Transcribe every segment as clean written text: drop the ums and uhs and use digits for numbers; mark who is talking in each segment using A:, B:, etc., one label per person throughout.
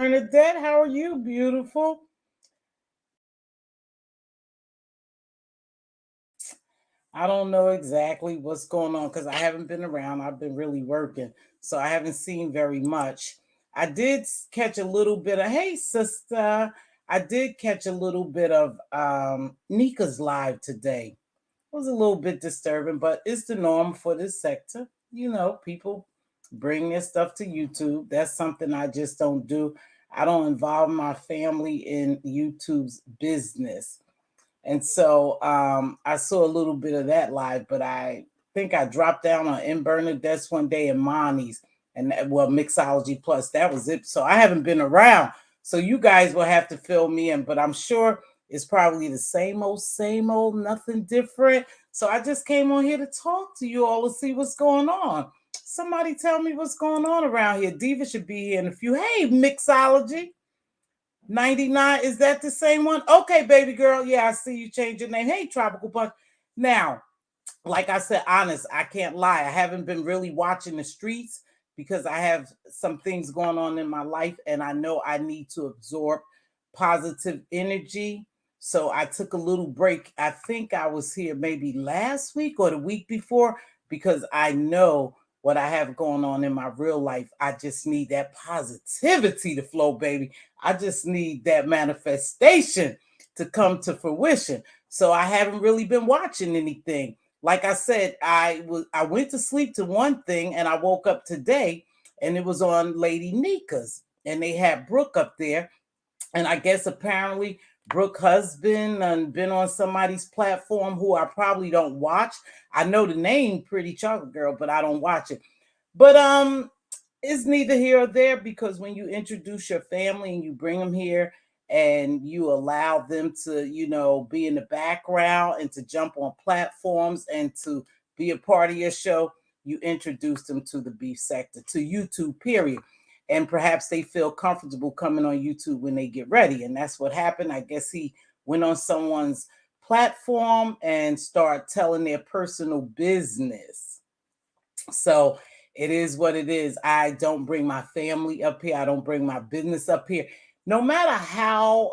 A: Bernadette, how are you, beautiful? I don't know exactly what's going on because I haven't been around. I've been really working, so I haven't seen very much. I did catch a little bit of, hey, sister. I did catch a little bit of Nika's live today. It was a little bit disturbing, but it's the norm for this sector. People bring their stuff to YouTube. That's something I just don't do. I don't involve my family in YouTube's business. And so I saw a little bit of that live, but I think I dropped down on M. Bernadette's one day and Monty's, and well, Mixology Plus. That was it. So I haven't been around. So you guys will have to fill me in, but I'm sure it's probably the same old, nothing different. So I just came on here to talk to you all to see what's going on. Somebody tell me what's going on around here. Diva should be here in a few. Hey, Mixology. 99, is that the same one? Okay, baby girl. Yeah, I see you change your name. Hey, Tropical Punch. Now, like I said, honest, I can't lie. I haven't been really watching the streets because I have some things going on in my life and I know I need to absorb positive energy. So I took a little break. I think I was here maybe last week or the week before because I know what I have going on in my real life. I just need that positivity to flow, baby. I just need that manifestation to come to fruition. So I haven't really been watching anything. Like I said, I went to sleep to one thing and I woke up today and it was on Lady Nika's and they had Brooke up there. And I guess apparently Brooke husband and been on somebody's platform who I probably don't watch. I know the name Pretty Chocolate Girl, but I don't watch it. But it's neither here or there because when you introduce your family and you bring them here and you allow them to, be in the background and to jump on platforms and to be a part of your show, you introduce them to the beef sector, to YouTube, period. And perhaps they feel comfortable coming on YouTube when they get ready. And that's what happened. I guess he went on someone's platform and started telling their personal business. So it is what it is. I don't bring my family up here. I don't bring my business up here. No matter how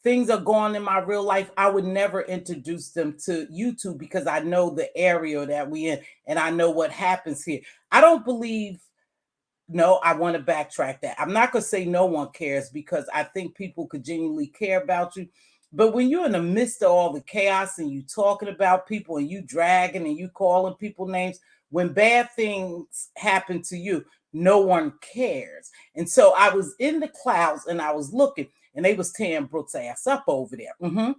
A: things are going in my real life, I would never introduce them to YouTube because I know the area that we in and I know what happens here. I don't believe. No, I want to backtrack that. I'm not going to say no one cares because I think people could genuinely care about you. But when you're in the midst of all the chaos and you talking about people and you dragging and you calling people names, when bad things happen to you, no one cares. And so I was in the clouds and I was looking and they was tearing Brooke's ass up over there.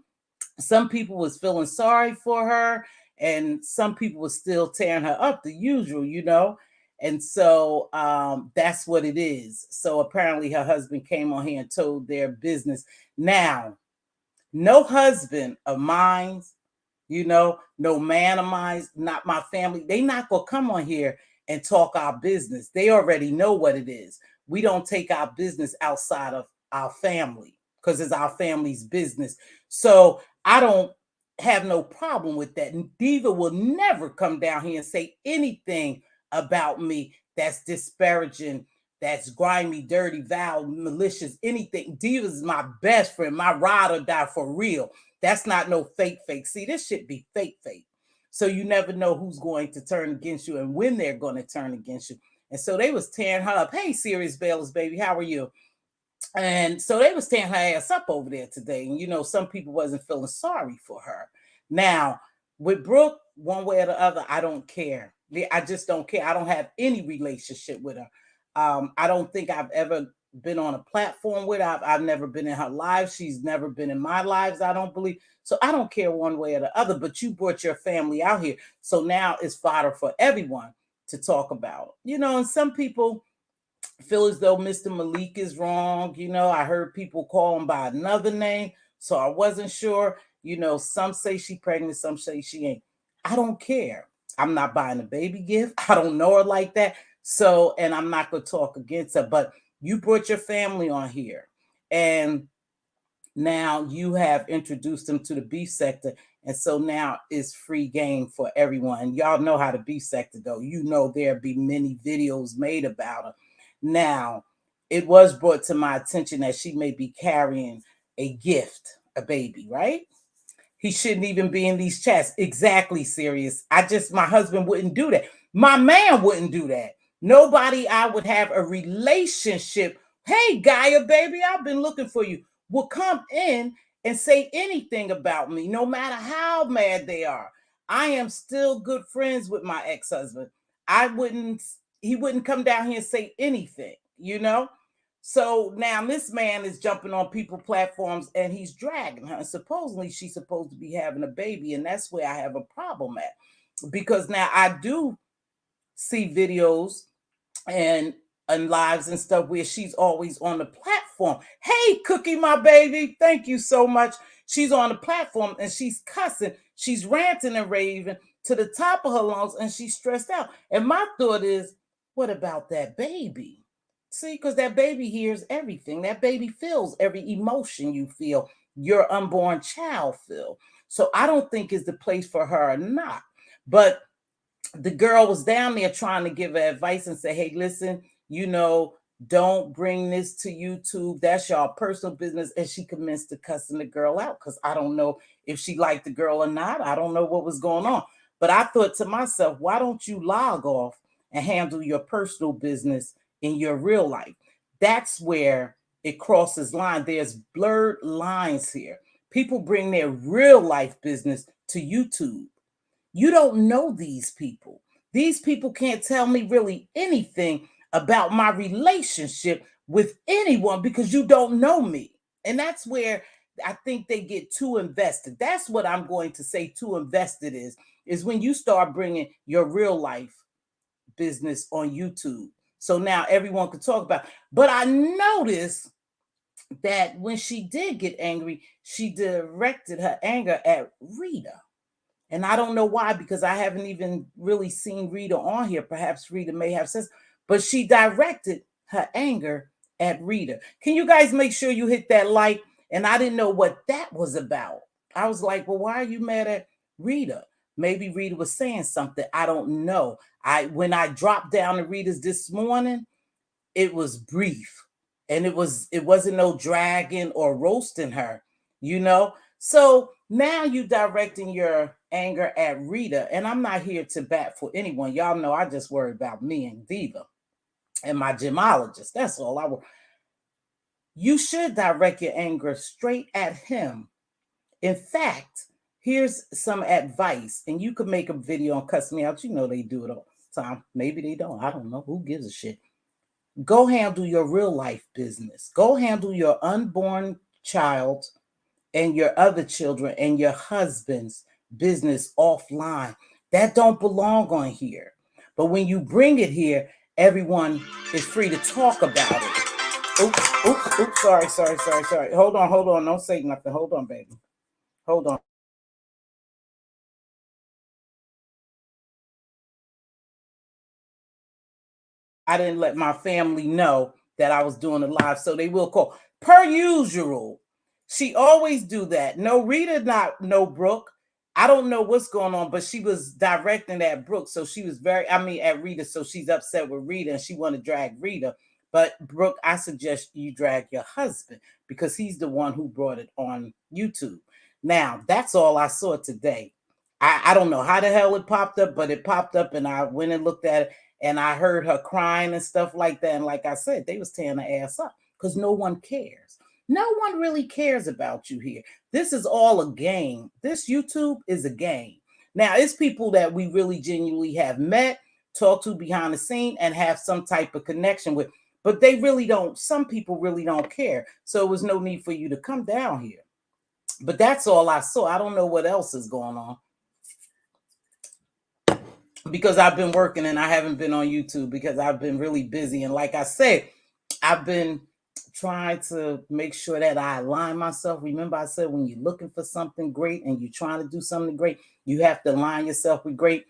A: Some people was feeling sorry for her and some people was still tearing her up, the usual. And so that's what it is. So apparently her husband came on here and told their business. Now, no husband of mine, no man of mine, not my family, they not going to come on here and talk our business. They already know what it is. We don't take our business outside of our family because it's our family's business. So I don't have no problem with that. Diva will never come down here and say anything about me that's disparaging, that's grimy, dirty, vile, malicious, anything. Diva's my best friend, my ride or die for real. That's not no fake. See, this shit be fake. So you never know who's going to turn against you and when they're going to turn against you. And so they was tearing her up. Hey, Sirius Bayless, baby, how are you? And so they was tearing her ass up over there today. And some people wasn't feeling sorry for her. Now, with Brooke, one way or the other, I don't care. I just don't care. I don't have any relationship with her. I don't think I've ever been on a platform with her. I've never been in her lives. She's never been in my lives, I don't believe. So I don't care one way or the other, but you brought your family out here. So now it's fodder for everyone to talk about. And some people, feel as though Mr. Malik is wrong. I heard people call him by another name, so I wasn't sure. Some say she pregnant, some say she ain't. I don't care. I'm not buying a baby gift. I don't know her like that. So, and I'm not going to talk against her, but you brought your family on here, and now you have introduced them to the beef sector. And so now it's free game for everyone. And y'all know how the beef sector go. There'll be many videos made about her. Now, it was brought to my attention that she may be carrying a gift, a baby, right? He shouldn't even be in these chats. Exactly, serious. My husband wouldn't do that. My man wouldn't do that. Nobody I would have a relationship. Hey, Gaia, baby, I've been looking for you. Will come in and say anything about me, no matter how mad they are. I am still good friends with my ex-husband. He wouldn't come down here and say anything. So now this man is jumping on people platforms and he's dragging her. And supposedly she's supposed to be having a baby. And that's where I have a problem at. Because now I do see videos and lives and stuff where she's always on the platform. Hey, Cookie, my baby, thank you so much. She's on the platform and she's cussing. She's ranting and raving to the top of her lungs and she's stressed out. And my thought is, what about that baby? See, because that baby hears everything. That baby feels every emotion you feel, your unborn child feel. So I don't think it's the place for her or not. But the girl was down there trying to give her advice and say, hey, listen, don't bring this to YouTube. That's y'all personal business. And she commenced to cussing the girl out because I don't know if she liked the girl or not. I don't know what was going on. But I thought to myself, why don't you log off and handle your personal business in your real life? That's where it crosses line. There's blurred lines here. People bring their real life business to YouTube. You don't know these people. These people can't tell me really anything about my relationship with anyone because you don't know me. And that's where I think they get too invested. That's what I'm going to say too invested is when you start bringing your real life business on YouTube. So now everyone can talk about it. But I noticed that when she did get angry, she directed her anger at Rita. And I don't know why, because I haven't even really seen Rita on here. Perhaps Rita may have said, but she directed her anger at Rita. Can you guys make sure you hit that like? And I didn't know what that was about. I was like, well, why are you mad at Rita? Maybe Rita was saying something. I don't know. When I dropped down to Rita's this morning, it was brief. And it wasn't no dragging or roasting her. So now you directing your anger at Rita, and I'm not here to bat for anyone. Y'all know I just worry about me and Diva and my gemologist. That's all I want. You should direct your anger straight at him. In fact, here's some advice, and you could make a video on cuss me out. They do it all the time. Maybe they don't. I don't know. Who gives a shit? Go handle your real life business. Go handle your unborn child and your other children and your husband's business offline. That don't belong on here. But when you bring it here, everyone is free to talk about it. Oops, sorry. Hold on. Don't say nothing. Hold on, baby. Hold on. I didn't let my family know that I was doing a live, so they will call. Per usual, she always do that. No, Rita, no Brooke. I don't know what's going on, but she was directing at Brooke, so she was at Rita, so she's upset with Rita and she want to drag Rita. But Brooke, I suggest you drag your husband because he's the one who brought it on YouTube. Now, that's all I saw today. I don't know how the hell it popped up, but it popped up and I went and looked at it and I heard her crying and stuff like that. And like I said, they was tearing her ass up because no one cares. No one really cares about you here. This is all a game. This YouTube is a game. Now, it's people that we really genuinely have met, talked to behind the scene, and have some type of connection with. But they really don't, some people really don't care. So it was no need for you to come down here. But that's all I saw. I don't know what else is going on, because I've been working and I haven't been on YouTube because I've been really busy. And like I said, I've been trying to make sure that I align myself. Remember, I said when you're looking for something great and you're trying to do something great, you have to align yourself with great.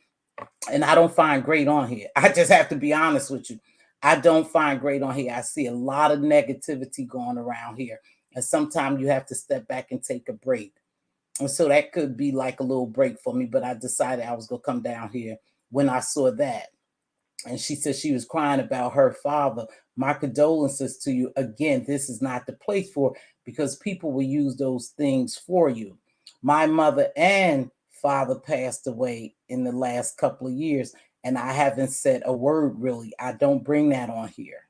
A: And I don't find great on here. I just have to be honest with you. I don't find great on here. I see a lot of negativity going around here. And sometimes you have to step back and take a break. And so that could be like a little break for me. But I decided I was going to come down here when I saw that. And she said she was crying about her father. My condolences to you. Again, this is not the place for, because people will use those things for you. My mother and father passed away in the last couple of years, and I haven't said a word really. I don't bring that on here.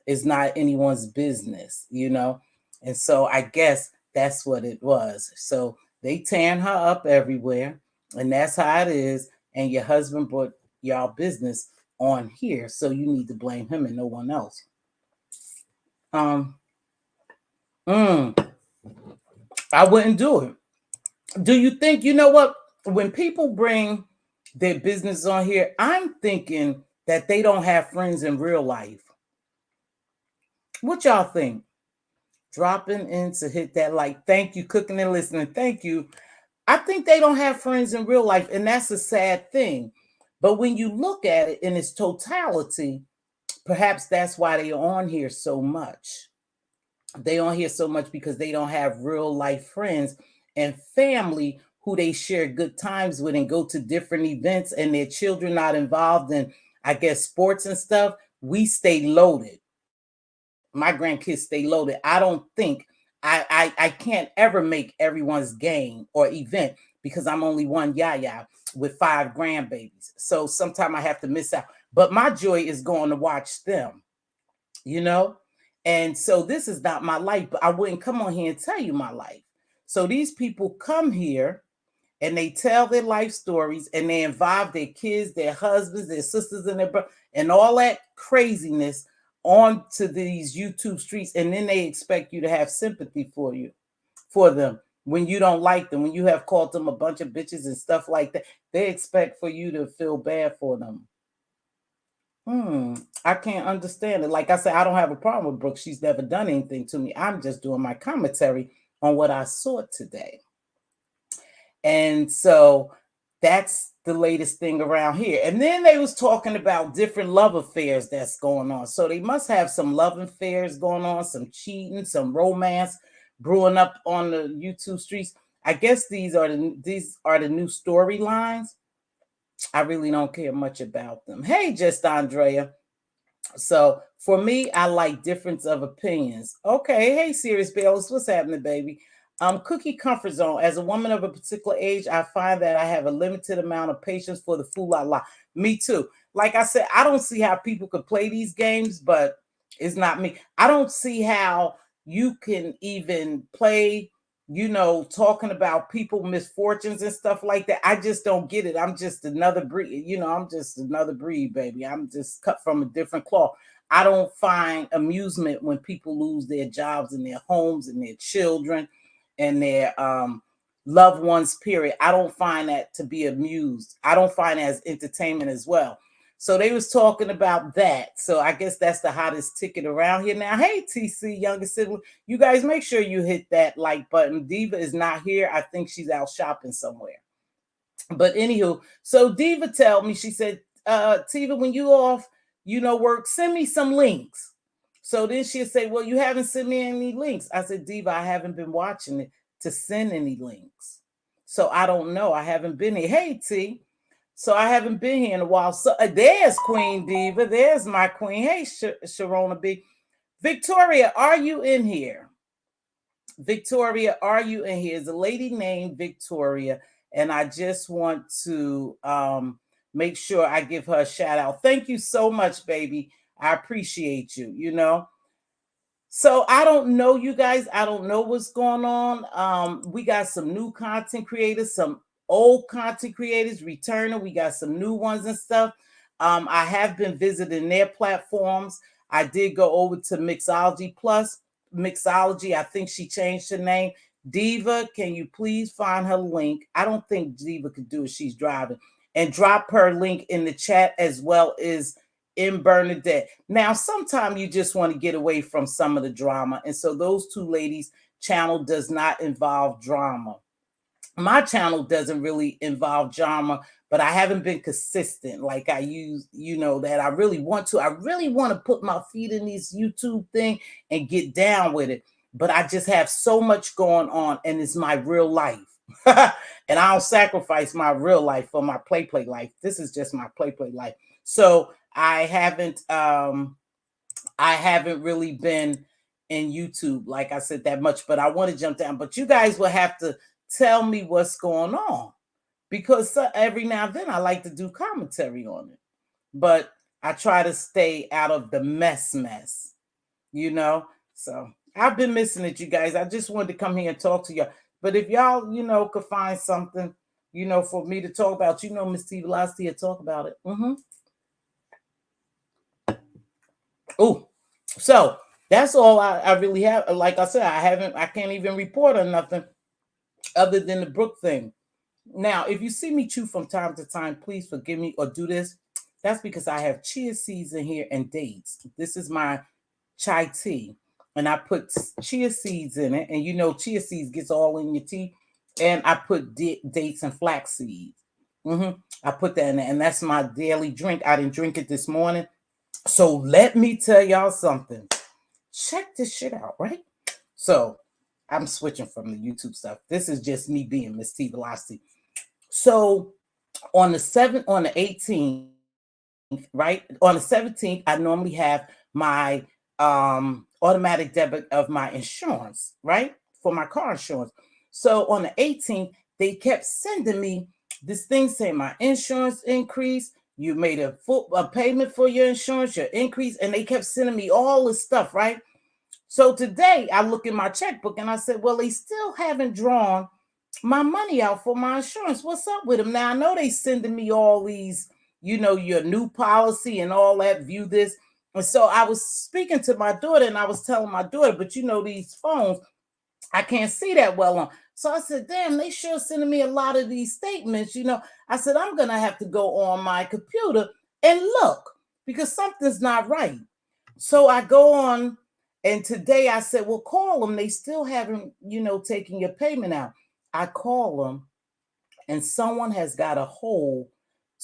A: It's not anyone's business, you know? And so I guess that's what it was. So they tearing her up everywhere, and that's how it is. And your husband brought y'all business on here, so you need to blame him and no one else. Um, I wouldn't do it. Do you think, you know what? When people bring their business on here, I'm thinking that they don't have friends in real life. What y'all think? Dropping in to hit that like. Thank you, cooking and listening. Thank you. I think they don't have friends in real life, and that's a sad thing. But when you look at it in its totality, perhaps that's why they're on here so much. They on here so much because they don't have real life friends and family who they share good times with and go to different events, and their children not involved in, I guess, sports and stuff. We stay loaded. My grandkids stay loaded. I don't think I can't ever make everyone's game or event because I'm only one yaya with 5 grandbabies. So sometimes I have to miss out. But my joy is going to watch them, you know? And so this is not my life, but I wouldn't come on here and tell you my life. So these people come here and they tell their life stories and they involve their kids, their husbands, their sisters, and their brothers, and all that craziness onto these YouTube streets. And then they expect you to have sympathy for them when you don't like them, when you have called them a bunch of bitches and stuff like that. They expect for you to feel bad for them. I can't understand it. Like I said, I don't have a problem with Brooke. She's never done anything to me. I'm just doing my commentary on what I saw today. And so that's the latest thing around here. And then they was talking about different love affairs that's going on. So they must have some love affairs going on, some cheating, some romance brewing up on the YouTube streets. I guess these are the new storylines. I really don't care much about them. Hey, just Andrea. So for me, I like difference of opinions. Okay, hey, Sirius Bayless, what's happening, baby? Cookie comfort zone. As a woman of a particular age, I find that I have a limited amount of patience for the fool la la. Me too. Like I said, I don't see how people could play these games, but it's not me. I don't see how you can even play, talking about people misfortunes and stuff like that. I just don't get it. I'm just another breed. I'm just another breed, baby. I'm just cut from a different cloth. I don't find amusement when people lose their jobs and their homes and their children and their loved ones, period. I don't find that to be amused. I don't find it as entertainment as well. So they was talking about that. So I guess that's the hottest ticket around here now. Hey, TC, youngest sibling, you guys make sure you hit that like button. Diva is not here. I think she's out shopping somewhere. But anywho, so Diva told me, she said, Tiva, when you off, work, send me some links. So then she'll say, well, you haven't sent me any links. I said, Diva, I haven't been watching it to send any links. So I don't know. I haven't been here. Hey, T. So I haven't been here in a while. So there's Queen Diva. There's my queen. Hey, Sharona B. Victoria, are you in here? Victoria, are you in here? There's a lady named Victoria, and I just want to make sure I give her a shout out. Thank you so much, baby. I appreciate you, So I don't know, you guys. I don't know what's going on. We got some new content creators, some old content creators returning. We got some new ones and stuff. I have been visiting their platforms. I did go over to Mixology Plus. Mixology, I think she changed her name. Diva, can you please find her link? I don't think Diva could do it. She's driving. And drop her link in the chat as well as in Bernadette. Now, sometimes you just want to get away from some of the drama. And so those two ladies' channel does not involve drama. My channel doesn't really involve drama, but I haven't been consistent like I use, that I really want to. I really want to put my feet in this YouTube thing and get down with it. But I just have so much going on, and it's my real life. And I'll sacrifice my real life for my play life. This is just my play life. So I haven't really been in YouTube, like I said, that much, but I want to jump down. But you guys will have to tell me what's going on, because every now and then I like to do commentary on it. But I try to stay out of the mess. So I've been missing it, you guys. I just wanted to come here and talk to you. But if y'all, could find something, for me to talk about, Mz.Teavalocity will talk about it. Oh, so that's all I really have. Like I said, I can't even report on nothing other than the Brook thing. Now, if you see me chew from time to time, please forgive me or do this. That's because I have chia seeds in here and dates. This is my chai tea, and I put chia seeds in it. And chia seeds gets all in your tea. And I put dates and flax seeds. I put that in there, and that's my daily drink. I didn't drink it this morning. So let me tell y'all something. Check this shit out, right? So I'm switching from the YouTube stuff. This is just me being Mz.Teavalocity. So on the 18th, right? On the 17th, I normally have my automatic debit of my insurance, right? For my car insurance. So on the 18th, they kept sending me this thing saying my insurance increased. You made a payment for your insurance, your increase, and they kept sending me all this stuff, right? So today I look in my checkbook and I said, well, they still haven't drawn my money out for my insurance. What's up with them? Now I know they sending me all these, your new policy and all that, view this. And so I was speaking to my daughter and I was telling my daughter, but these phones, I can't see that well on. So I said, damn, they sure sending me a lot of these statements. I said, I'm going to have to go on my computer and look because something's not right. So I go on, and today I said, well, call them. They still haven't, taken your payment out. I call them, and someone has got a hold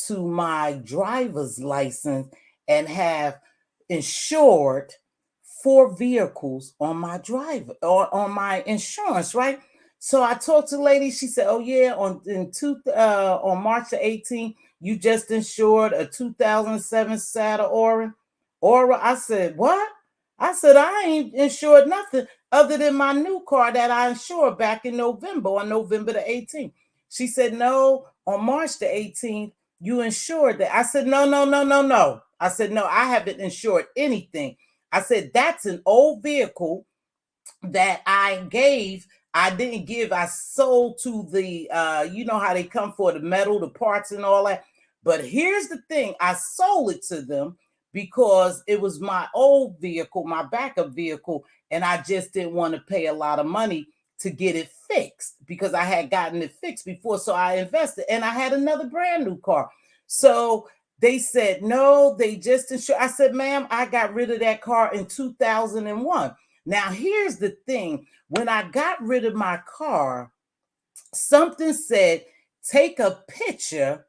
A: to my driver's license and have insured 4 vehicles on my driver or on my insurance, right? So I talked to the lady. She said, "Oh yeah, on March the 18th, you just insured a 2007 Saturn Aura." I said, "What?" I said, "I ain't insured nothing other than my new car that I insured back in November, on November the 18th." She said, "No, on March the 18th, you insured that." I said, "No, no, no, no, no." I said, "No, I haven't insured anything." I said, "That's an old vehicle that I didn't give. I sold to the, you know how they come for the metal, the parts and all that. But here's the thing. I sold it to them because it was my old vehicle, my backup vehicle. And I just didn't want to pay a lot of money to get it fixed because I had gotten it fixed before. So I invested and I had another brand new car. So they said, no, they just insured. I said, ma'am, I got rid of that car in 2001. Now, here's the thing. When I got rid of my car, something said, take a picture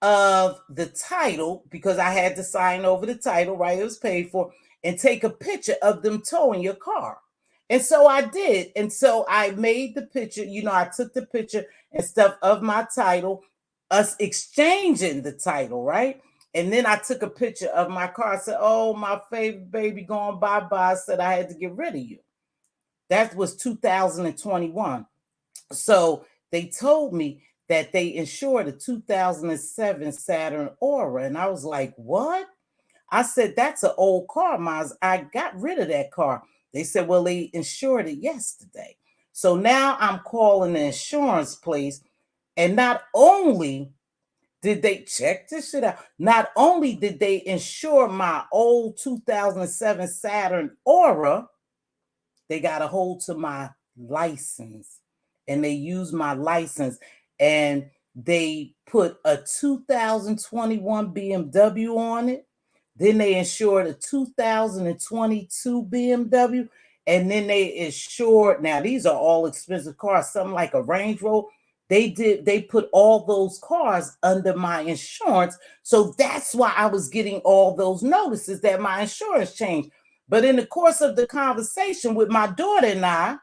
A: of the title, because I had to sign over the title, right? It was paid for, and take a picture of them towing your car. And so I did. And so I made the picture, I took the picture and stuff of my title, us exchanging the title, right? And then I took a picture of my car. I said, oh, my favorite baby going bye-bye. I said I had to get rid of you. That was 2021. So they told me that they insured a 2007 Saturn Aura. And I was like, what? I said, that's an old car, Maz. I got rid of that car. They said, well, they insured it yesterday. So now I'm calling the insurance place. And not only did they check this shit out, not only did they insure my old 2007 Saturn Aura, they got a hold to my license. And they used my license. And they put a 2021 BMW on it. Then they insured a 2022 BMW. And then they insured, now these are all expensive cars, something like a Range Rover. They put all those cars under my insurance. So that's why I was getting all those notices that my insurance changed. But in the course of the conversation with my daughter and I,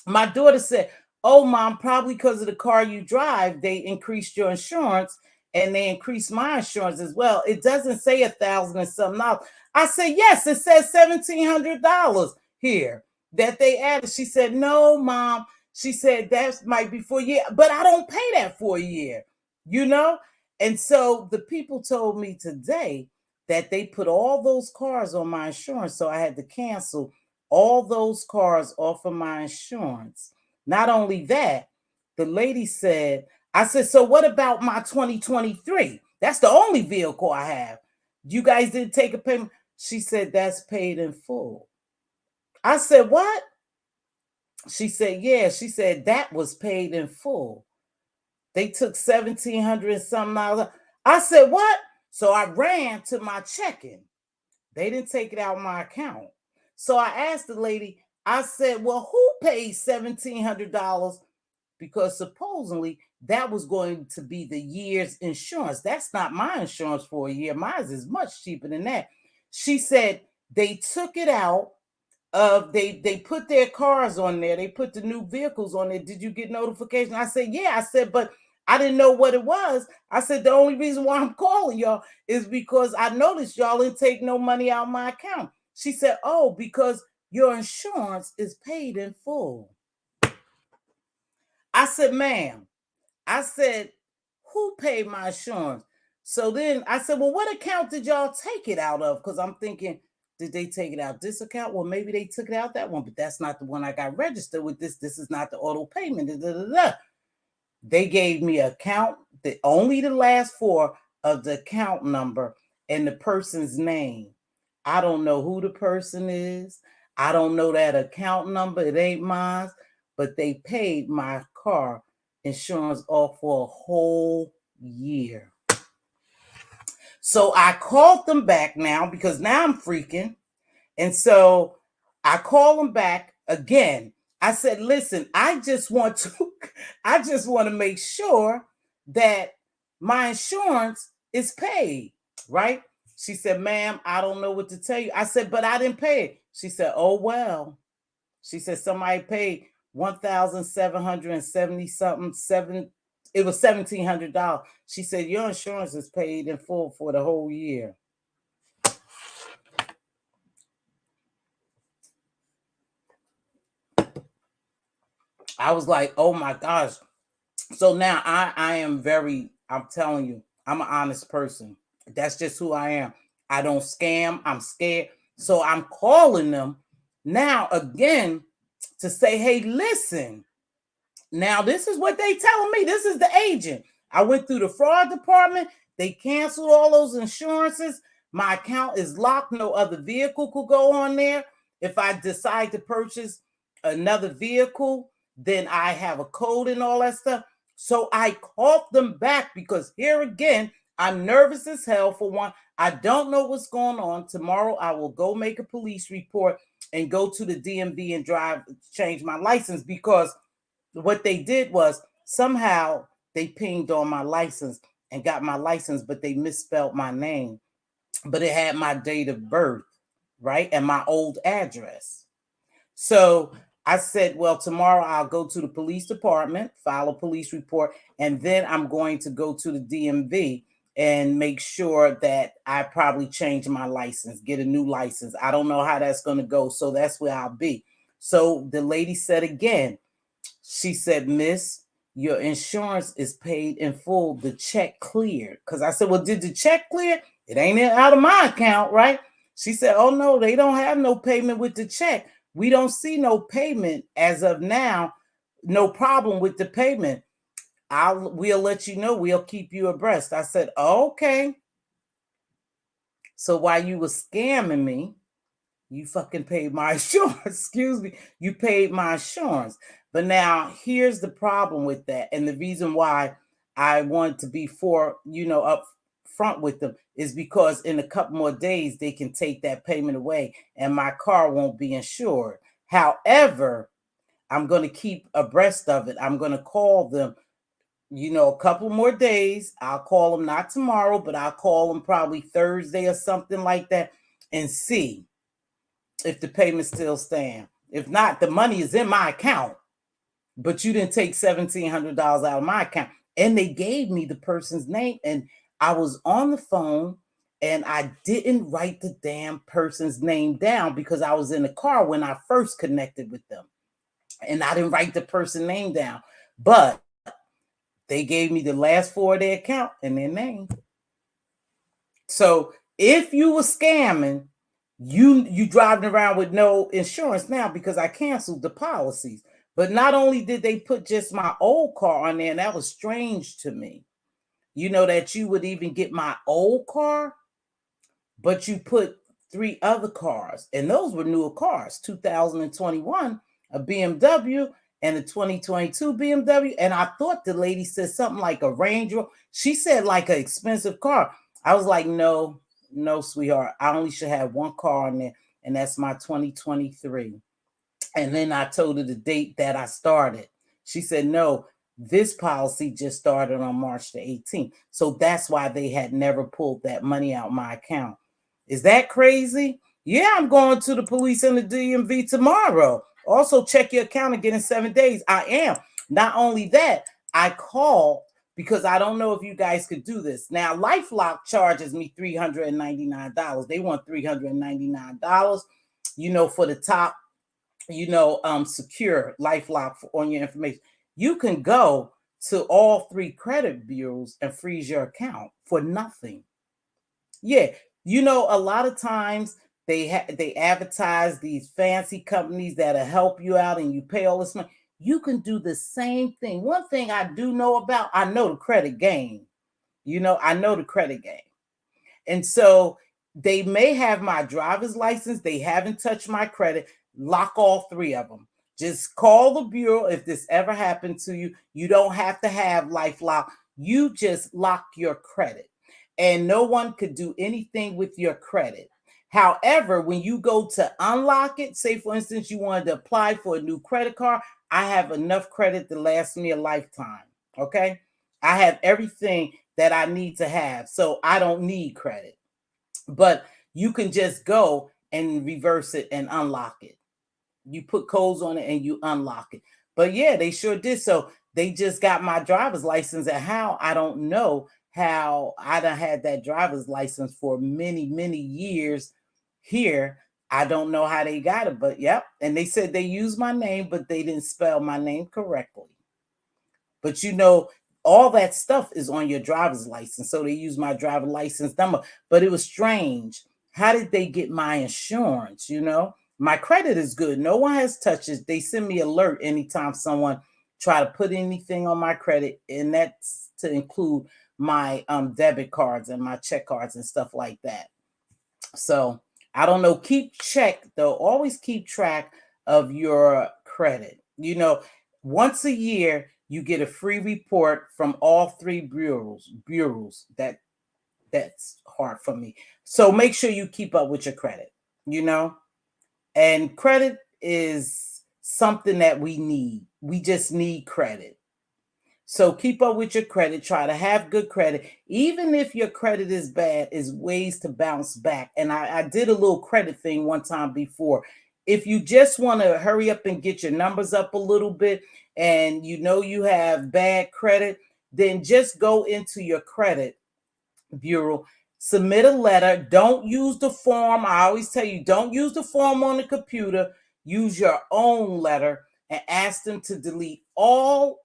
A: my daughter said, "Oh, mom, probably because of the car you drive, they increased your insurance and they increased my insurance as well. It doesn't say 1,000 and something dollars." I said, "Yes, it says $1,700 here that they added." She said, "No, mom." She said, "That might be for a year, but I don't pay that for a year, you know?" And so the people told me today that they put all those cars on my insurance, so I had to cancel all those cars off of my insurance. Not only that, the lady said, I said, "So what about my 2023? That's the only vehicle I have. You guys didn't take a payment." She said, "That's paid in full." I said, "What?" She said, "Yeah." She said, "That was paid in full. They took 1,700 and something dollars." I said, "What?" So I ran to my checking. They didn't take it out of my account. So I asked the lady, I said, "Well, who paid $1,700?" Because supposedly that was going to be the year's insurance. That's not my insurance for a year. Mine is much cheaper than that. She said they took it out of they put their cars on there. They put the new vehicles on there. "Did you get notification?" I said, "Yeah." I said, "But I didn't know what it was." I said, "The only reason why I'm calling y'all is because I noticed y'all didn't take no money out of my account." She said, "Oh, because your insurance is paid in full." I said, "Ma'am," I said, "who paid my insurance?" So then I said, "Well, what account did y'all take it out of?" Because I'm thinking, did they take it out this account? Well, maybe they took it out that one, but that's not the one I got registered with. This is not the auto payment. Da, da, da, da. They gave me an account, only the last four of the account number and the person's name. I don't know who the person is. I don't know that account number. It ain't mine, but they paid my car insurance off for a whole year. So I called them back now because now I'm freaking. And so I call them back again. I said, "Listen, I just want to I just want to make sure that my insurance is paid, right?" She said, "Ma'am, I don't know what to tell you." I said, "But I didn't pay it." She said, "Oh well." She said, "Somebody paid 1,770 something, it was $1,700." She said, "Your insurance is paid in full for the whole year." I was like, "Oh my gosh." So now I am I'm telling you, I'm an honest person. That's just who I am. I don't scam. I'm scared. So I'm calling them now again to say, "Hey, listen, now this is what they telling me. This is the agent. I went through the fraud department. They canceled all those insurances. My account is locked. No other vehicle could go on there. If I decide to purchase another vehicle, then I have a code and all that stuff." So I called them back because here again, I'm nervous as hell for one. I don't know what's going on. Tomorrow I will go make a police report and go to the DMV and change my license, because what they did was somehow they pinged on my license and got my license, but they misspelled my name. But it had my date of birth, right? And my old address. So I said, "Well, tomorrow I'll go to the police department, file a police report, and then I'm going to go to the DMV and make sure that I probably change my license, get a new license. I don't know how that's going to go. So that's where I'll be." So the lady said again, she said, "Miss, your insurance is paid in full. The check cleared." Because I said, "Well, did the check clear? It ain't out of my account, right?" She said, "Oh, no, they don't have no payment with the check. We don't see no payment as of now. No problem with the payment. We'll let you know. We'll keep you abreast." I said, "Okay." So while you were scamming me, you fucking paid my insurance. Excuse me. You paid my insurance. But now here's the problem with that. And the reason why I wanted to be up front with them is because in a couple more days they can take that payment away and my car won't be insured. However, I'm going to keep abreast of it. I'm going to call them, a couple more days. I'll call them not tomorrow, but I'll call them probably Thursday or something like that and see if the payment still stand. If not, the money is in my account, but you didn't take $1,700 out of my account. And they gave me the person's name, and I was on the phone and I didn't write the damn person's name down because I was in the car when I first connected with them. And I didn't write the person's name down. But they gave me the last four of their account and their name. So if you were scamming, you driving around with no insurance now because I canceled the policies. But not only did they put just my old car on there, and that was strange to me, that you would even get my old car, but you put three other cars, and those were newer cars, 2021, a BMW, and a 2022 BMW. And I thought the lady said something like a Range Rover. She said like an expensive car. I was like, no, sweetheart. I only should have one car on there, and that's my 2023. And then I told her the date that I started. She said, no, this policy just started on March the 18th. So that's why they had never pulled that money out of my account. Is that crazy? Yeah, I'm going to the police in the DMV tomorrow. Also, check your account again in 7 days. I am. Not only that, I called because I don't know if you guys could do this. Now, LifeLock charges me $399. They want $399, for the top, secure LifeLock on your information. You can go to all three credit bureaus and freeze your account for nothing. Yeah, a lot of times they advertise these fancy companies that'll help you out and you pay all this money. You can do the same thing. One thing I do know about, I know the credit game. I know the credit game. And so they may have my driver's license. They haven't touched my credit. Lock all three of them. Just call the bureau if this ever happened to you. You don't have to have LifeLock. You just lock your credit. And no one could do anything with your credit. However, when you go to unlock it, say for instance, you wanted to apply for a new credit card, I have enough credit to last me a lifetime. Okay. I have everything that I need to have. So I don't need credit. But you can just go and reverse it and unlock it. You put codes on it and you unlock it. But yeah, they sure did. So they just got my driver's license, and how, I don't know how. I done had that driver's license for many, many years here. I don't know how they got it, but yep. And they said they used my name, but they didn't spell my name correctly. But all that stuff is on your driver's license. So they use my driver's license number. But it was strange. How did they get my insurance? My credit is good. No one has touched it. They send me alert anytime someone try to put anything on my credit, and that's to include my debit cards and my check cards and stuff like that. So I don't know. Keep check though. Always keep track of your credit. Once a year you get a free report from all three bureaus. That's hard for me. So make sure you keep up with your credit. And credit is something that we need. We just need credit. So keep up with your credit. Try to have good credit. Even if your credit is bad, is ways to bounce back. And I did a little credit thing one time before. If you just want to hurry up and get your numbers up a little bit, and you have bad credit, then just go into your credit bureau, submit a letter. Don't use the form. I always tell you, don't use the form on the computer. Use your own letter and ask them to delete all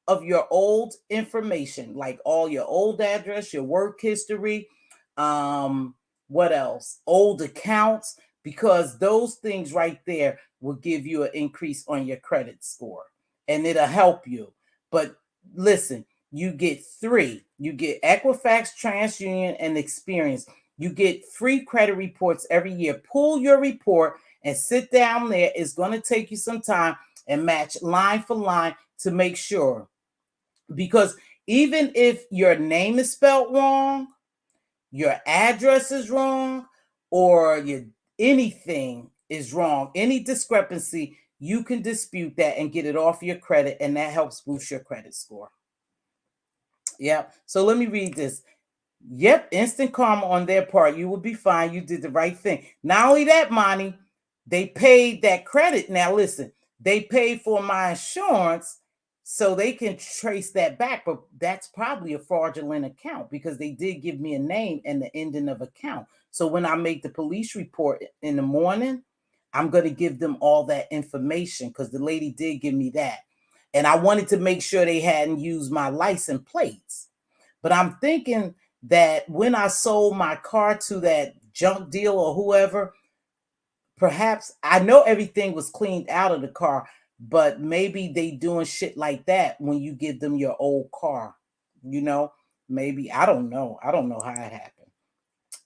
A: of your old information, like all your old address, your work history, what else? Old accounts, because those things right there will give you an increase on your credit score and it'll help you. But listen, you get three. You get Equifax, TransUnion, and Experience. You get free credit reports every year. Pull your report and sit down there. It's going to take you some time and match line for line to make sure. Because Even if your name is spelled wrong, your address is wrong, or anything is wrong, any discrepancy, you can dispute that and get it off your credit, and that helps boost your credit score. Yep. So let me read this. Yep, instant karma on their part. You will be fine. You did the right thing. Not only that, Monty, they paid that credit. Now, listen, they paid for my insurance so they can trace that back, but that's probably a fraudulent account because they did give me a name and the ending of account. So when I make the police report in the morning, I'm going to give them all that information because the lady did give me that. And I wanted to make sure they hadn't used my license plates. But I'm thinking that when I sold my car to that junk deal or whoever, perhaps I know everything was cleaned out of the car, but maybe they doing shit like that when you give them your old car. You know, maybe I don't know. I don't know how it happened.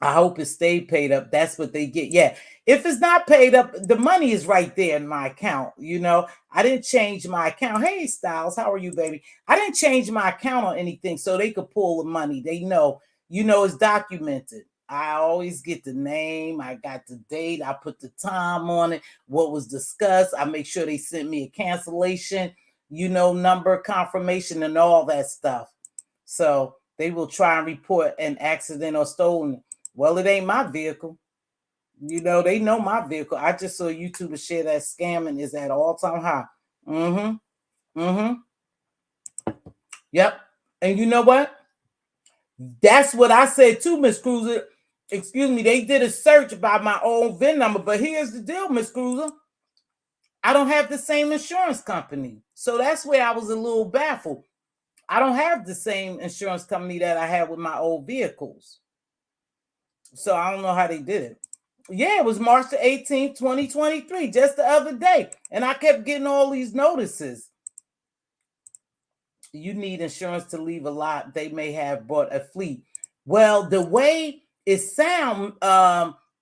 A: I hope it stayed paid up. That's what they get. Yeah. If it's not paid up, the money is right there in my account. You know, I didn't change my account. Hey, Styles, how are you, baby? I didn't change my account or anything so they could pull the money. They know, it's documented. I always get the name. I got the date. I put the time on it, what was discussed. I make sure they sent me a cancellation, number confirmation and all that stuff. So they will try and report an accident or stolen. Well, it ain't my vehicle. They know my vehicle. I just saw YouTubers share that scamming is at all-time high. Yep. And you know what? That's what I said too, Miss Cruiser. Excuse me, they did a search by my own VIN number, but here's the deal, Miss Cruiser. I don't have the same insurance company. So that's where I was a little baffled. I don't have the same insurance company that I had with my old vehicles. So I don't know how they did it. Yeah, it was March the 18th, 2023, just the other day. And I kept getting all these notices. You need insurance to leave a lot. They may have bought a fleet. Well, the way it sound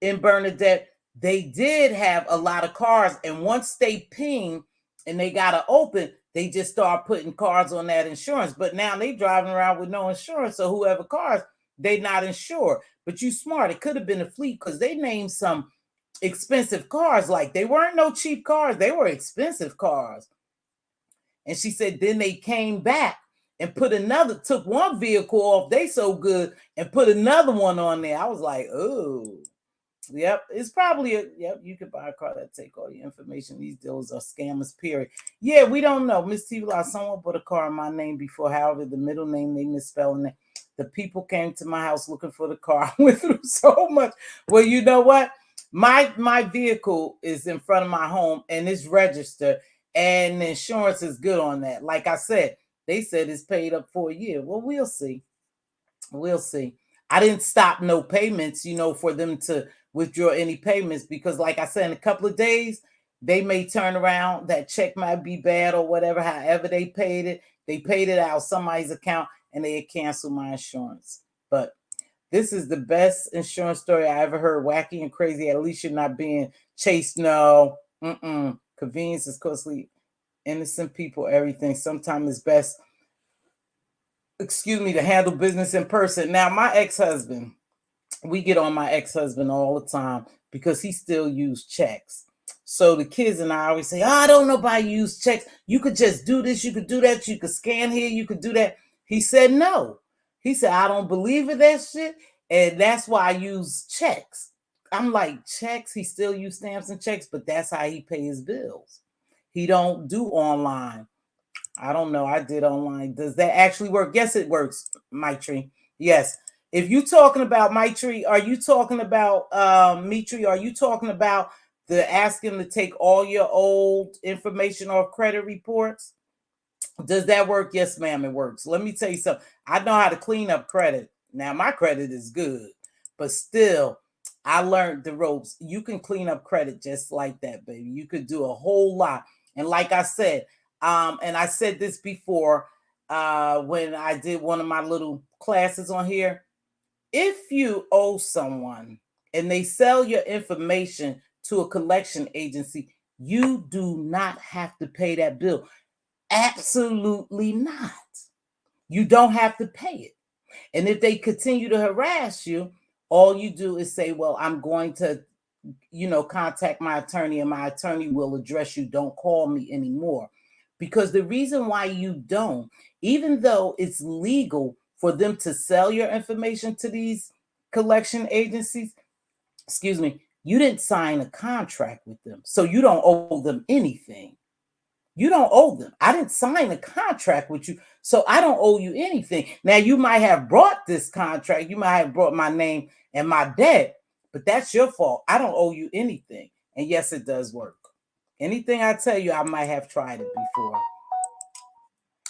A: in Bernadette, they did have a lot of cars. And once they ping and they got to open, they just start putting cars on that insurance. But now they driving around with no insurance. So whoever cars, they not insured. But you smart. It could have been a fleet because they named some expensive cars. Like they weren't no cheap cars. They were expensive cars. And she said, then they came back and took one vehicle off. They so good and put another one on there. I was like, oh, yep. It's probably you could buy a car that take all your information. These deals are scammers, period. Yeah, we don't know. Mz.Teavalocity, someone put a car in my name before. However, the middle name, they misspelling it. The people came to my house looking for the car. I went through so much. Well, you know what? My vehicle is in front of my home and it's registered. And the insurance is good on that. Like I said, they said it's paid up for a year. Well, we'll see. We'll see. I didn't stop no payments, for them to withdraw any payments because, like I said, in a couple of days, they may turn around. That check might be bad or whatever. However they paid it out somebody's account and they cancel my insurance. But this is the best insurance story I ever heard. Wacky and crazy. At least you're not being chased. No. Convenience is costly. Innocent people, everything. Sometimes it's best, to handle business in person. Now, my ex-husband, we get on my ex-husband all the time because he still use checks. So the kids and I always say, I don't know nobody use checks. You could just do this. You could do that. You could scan here. You could do that. He said, no. He said, I don't believe in that shit. And that's why I use checks. I'm like, checks? He still use stamps and checks, but that's how he pays his bills. He don't do online. I don't know. I did online. Does that actually work? Yes, it works, Maitri. Yes. If you're talking about Maitri, are you talking about Mitri? Are you talking about the ask him to take all your old information off credit reports? Does that work? Yes, ma'am, it works. Let me tell you something. I know how to clean up credit. Now, my credit is good, but still, I learned the ropes. You can clean up credit just like that, baby. You could do a whole lot. And like I said, and I said this before when I did one of my little classes on here. If you owe someone and they sell your information to a collection agency, you do not have to pay that bill. Absolutely not. You don't have to pay it. And if they continue to harass you, all you do is say, well, I'm going to, contact my attorney and my attorney will address you. Don't call me anymore. Because the reason why you don't, even though it's legal for them to sell your information to these collection agencies, excuse me, you didn't sign a contract with them. So you don't owe them anything. You don't owe them. I didn't sign a contract with you, so I don't owe you anything. Now, you might have brought this contract. You might have brought my name and my debt, but that's your fault. I don't owe you anything. And yes, it does work. Anything I tell you, I might have tried it before.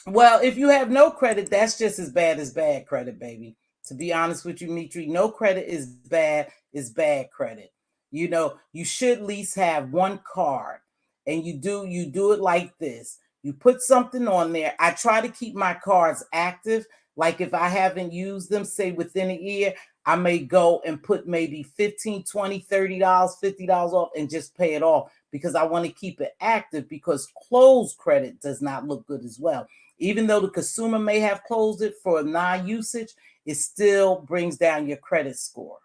A: Well, if you have no credit, that's just as bad credit, baby. To be honest with you, Mitri, no credit is bad credit. You should at least have one card. And you do it like this. You put something on there. I try to keep my cards active. Like if I haven't used them, say within a year, I may go and put maybe $15, $20, $30, $50 off and just pay it off because I want to keep it active because closed credit does not look good as well. Even though the consumer may have closed it for non-usage, it still brings down your credit score.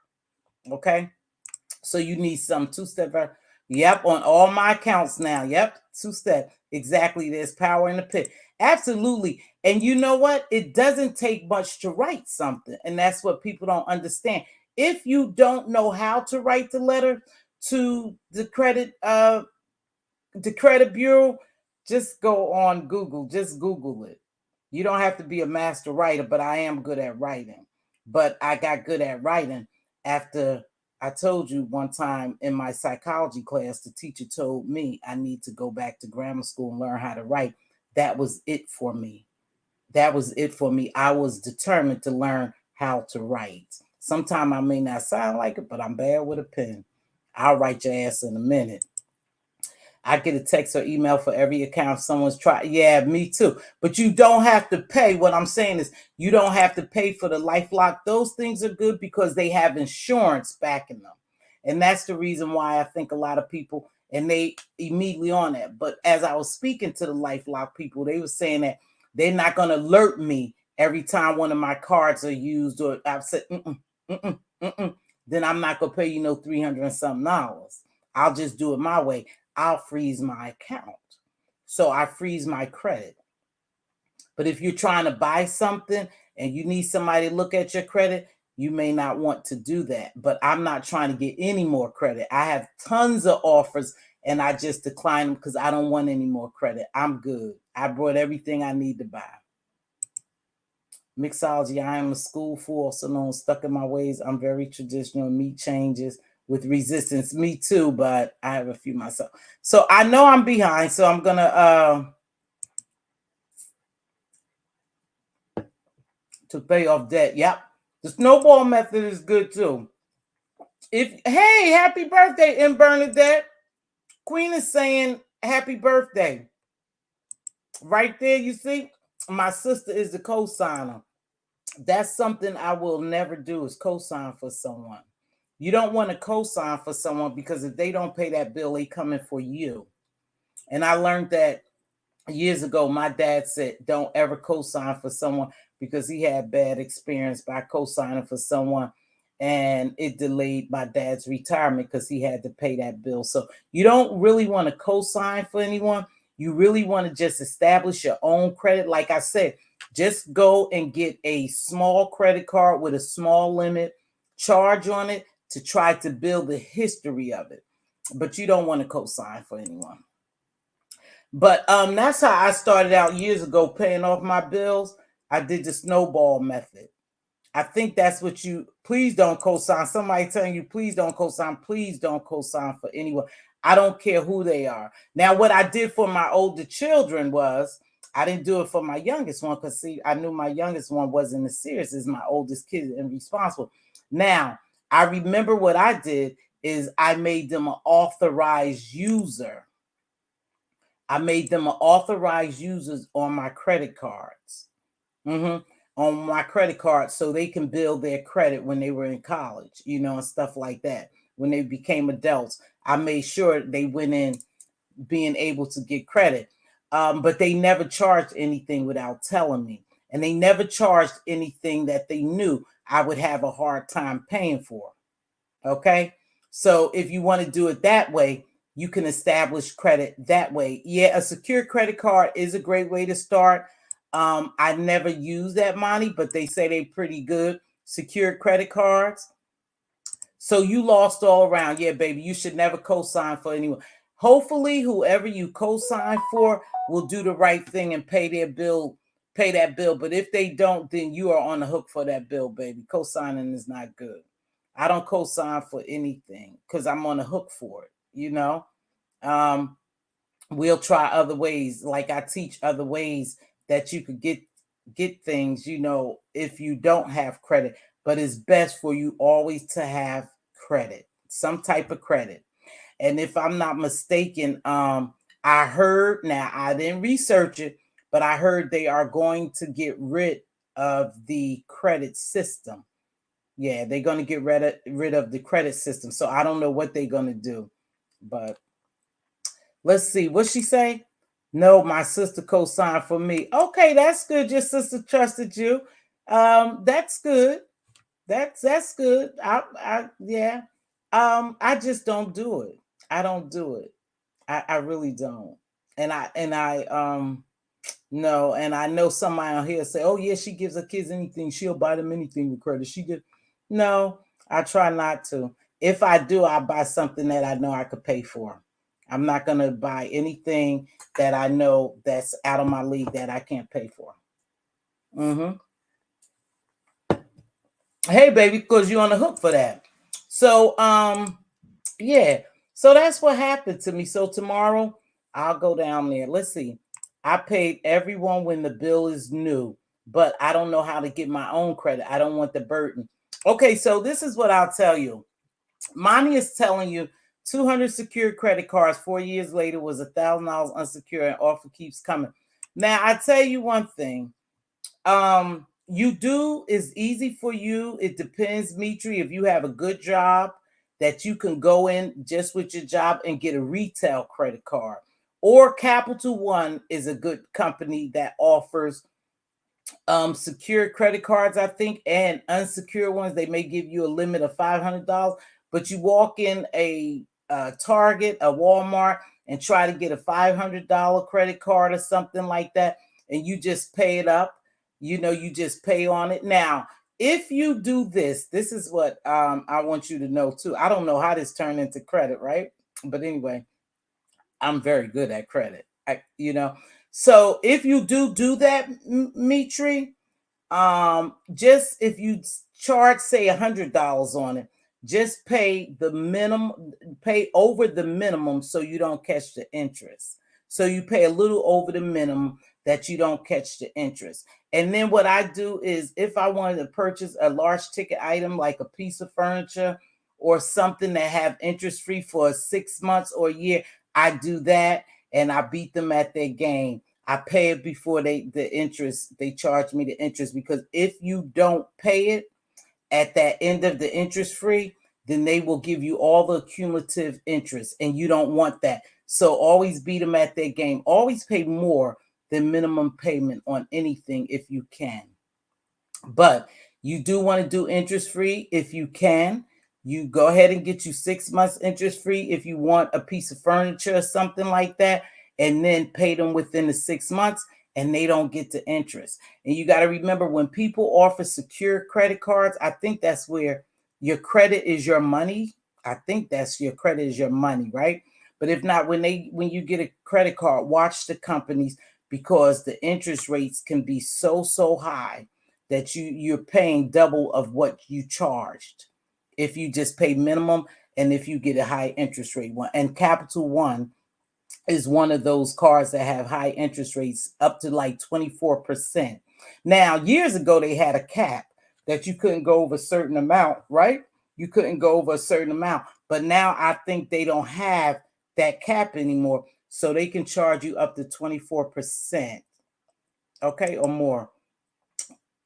A: Okay? So you need some two-step. Yep, on all my accounts now. Yep, two-step. Exactly. There's power in the pit. Absolutely. And you know what? It doesn't take much to write something. And that's what people don't understand. If you don't know how to write the letter to the credit bureau, just go on Google. Just Google it. You don't have to be a master writer, but I am good at writing. But I got good at writing after I told you one time in my psychology class, the teacher told me I need to go back to grammar school and learn how to write. That was it for me. That was it for me. I was determined to learn how to write. Sometimes I may not sound like it, but I'm bad with a pen. I'll write your ass in a minute. I get a text or email for every account someone's tried. Yeah, me too. But you don't have to pay. What I'm saying is you don't have to pay for the LifeLock. Those things are good because they have insurance backing them. And that's the reason why I think a lot of people, and they immediately on that. But as I was speaking to the LifeLock people, they were saying that they're not going to alert me every time one of my cards are used, or I've said, then I'm not going to pay you no $300 and something. I'll just do it my way. I'll freeze my account. So I freeze my credit. But if you're trying to buy something and you need somebody to look at your credit, you may not want to do that. But I'm not trying to get any more credit. I have tons of offers and I just decline them because I don't want any more credit. I'm good. I brought everything I need to buy. Mixology, I am a school fool, also known stuck in my ways. I'm very traditional, meet changes with resistance. Me too, but I have a few myself. So I know I'm behind, so I'm gonna to pay off debt. Yep. The snowball method is good too. Hey, happy birthday, M. Bernadette. Queen is saying happy birthday. Right there, you see? My sister is the co-signer. That's something I will never do is co-sign for someone. You don't want to co-sign for someone because if they don't pay that bill, they coming for you. And I learned that years ago. My dad said, don't ever co-sign for someone because he had bad experience by co-signing for someone. And it delayed my dad's retirement because he had to pay that bill. So you don't really want to co-sign for anyone. You really want to just establish your own credit. Like I said, just go and get a small credit card with a small limit, charge on it to try to build the history of it. But you don't want to co-sign for anyone. But that's how I started out years ago paying off my bills. I did the snowball method. I think that's what please don't co-sign. Somebody telling you, please don't co-sign. Please don't co-sign for anyone. I don't care who they are. Now, what I did for my older children was, I didn't do it for my youngest one because, see, I knew my youngest one wasn't as serious as my oldest kid and responsible. Now, I remember what I did is I made them an authorized user. I made them an authorized users on my credit cards. On my credit card so they can build their credit when they were in college, and stuff like that. When they became adults, I made sure they went in being able to get credit. But they never charged anything without telling me. and they never charged anything that they knew I would have a hard time paying for. Okay. So if you want to do it that way, you can establish credit that way. Yeah, a secure credit card is a great way to start. I never use that money, but they say they're pretty good. Secured credit cards. So you lost all around. Yeah, baby, you should never co-sign for anyone. Hopefully, whoever you co-sign for will do the right thing and pay their bill, pay that bill. But if they don't, then you are on the hook for that bill, baby. Co-signing is not good. I don't co-sign for anything because I'm on the hook for it, you know. Um, we'll try other ways, like I teach other ways that you could get things, you know, if you don't have credit. But it's best for you always to have credit, some type of credit. And if I'm not mistaken, I heard, now I didn't research it, but I heard they are going to get rid of the credit system. Yeah, they're going to get rid of the credit system. So I don't know what they're going to do, but let's see. What she say? No, my sister co-signed for me. Okay, that's good. Your sister trusted you. That's good. That's good. I yeah. I just don't do it. I don't do it. I really don't. And I no, and I know somebody out here say, "Oh yeah, she gives her kids anything. She'll buy them anything with credit." She get no. I try not to. If I do, I buy something that I know I could pay for. I'm not gonna buy anything that I know that's out of my league that I can't pay for. Hmm. Hey, baby, because you're on the hook for that. So, yeah. So that's what happened to me. So tomorrow I'll go down there. Let's see. I paid everyone when the bill is new, but I don't know how to get my own credit. I don't want the burden. Okay, so this is what I'll tell you. Monty is telling you 200 secured credit cards 4 years later was $1,000 unsecured and offer keeps coming. Now, I tell you one thing. You do is easy for you. It depends, Mitri, if you have a good job that you can go in just with your job and get a retail credit card. Or Capital One is a good company that offers secured credit cards, I think, and unsecured ones. They may give you a limit of $500, but you walk in a Target, a Walmart, and try to get a $500 credit card or something like that, and you just pay it up. You know, you just pay on it. Now, if you do this, this is what I want you to know too. I don't know how this turned into credit, right? But anyway, I'm very good at credit. So if you do that, Mitri, just if you charge say $100 on it, just pay the minimum, pay over the minimum so you don't catch the interest. So you pay a little over the minimum that you don't catch the interest. And then what I do is if I wanted to purchase a large ticket item like a piece of furniture or something that have interest free for 6 months or a year, I do that and I beat them at their game. I pay it before they charge me the interest, because if you don't pay it at that end of the interest free, then they will give you all the cumulative interest and you don't want that. So always beat them at their game. Always pay more than minimum payment on anything if you can. But you do want to do interest free if you can. You go ahead and get you 6 months interest free if you want a piece of furniture or something like that, and then pay them within the 6 months and they don't get the interest. And you got to remember, when people offer secure credit cards, I think that's where your credit is your money. I think that's your credit is your money, right? But if not, when you get a credit card, watch the companies, because the interest rates can be so high that you're paying double of what you charged if you just pay minimum and if you get a high interest rate one. And Capital One is one of those cards that have high interest rates up to like 24%. Now, years ago, they had a cap that you couldn't go over a certain amount, right? You couldn't go over a certain amount. But now I think they don't have that cap anymore. So they can charge you up to 24%, okay, or more.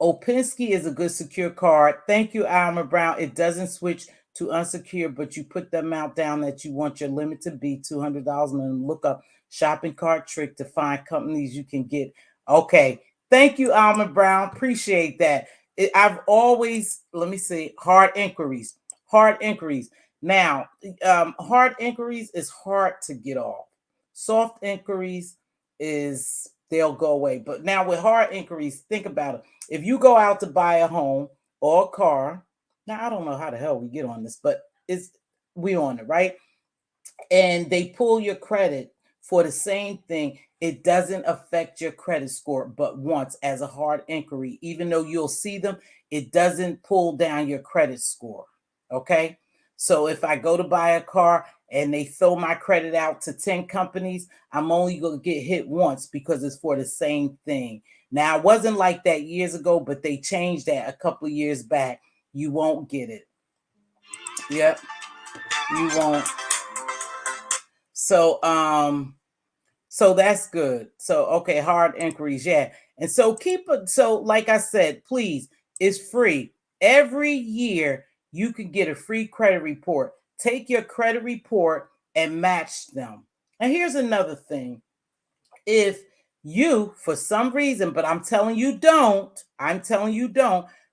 A: Opensky is a good secure card. Thank you, Alma Brown. It doesn't switch to unsecured, but you put the amount down that you want your limit to be, $200, and look up shopping cart trick to find companies you can get. Okay, Thank you, Almond Brown. Appreciate that. I've always, let me see, hard inquiries. Hard inquiries. Now, hard inquiries is hard to get off. Soft inquiries is they'll go away. But now with hard inquiries, think about it. If you go out to buy a home or a car, now I don't know how the hell we get on this, but it's we on it, right? And they pull your credit for the same thing, it doesn't affect your credit score but once as a hard inquiry. Even though you'll see them, it doesn't pull down your credit score. Okay. So if I go to buy a car and they throw my credit out to 10 companies, I'm only going to get hit once because it's for the same thing. Now, it wasn't like that years ago, but they changed that a couple of years back. You won't get it. Yep, you won't. So, so that's good. So, okay, hard inquiries, yeah. And so keep it. So, like I said, please, it's free. Every year you can get a free credit report. Take your credit report and match them. And here's another thing. If you, for some reason, but I'm telling you don't,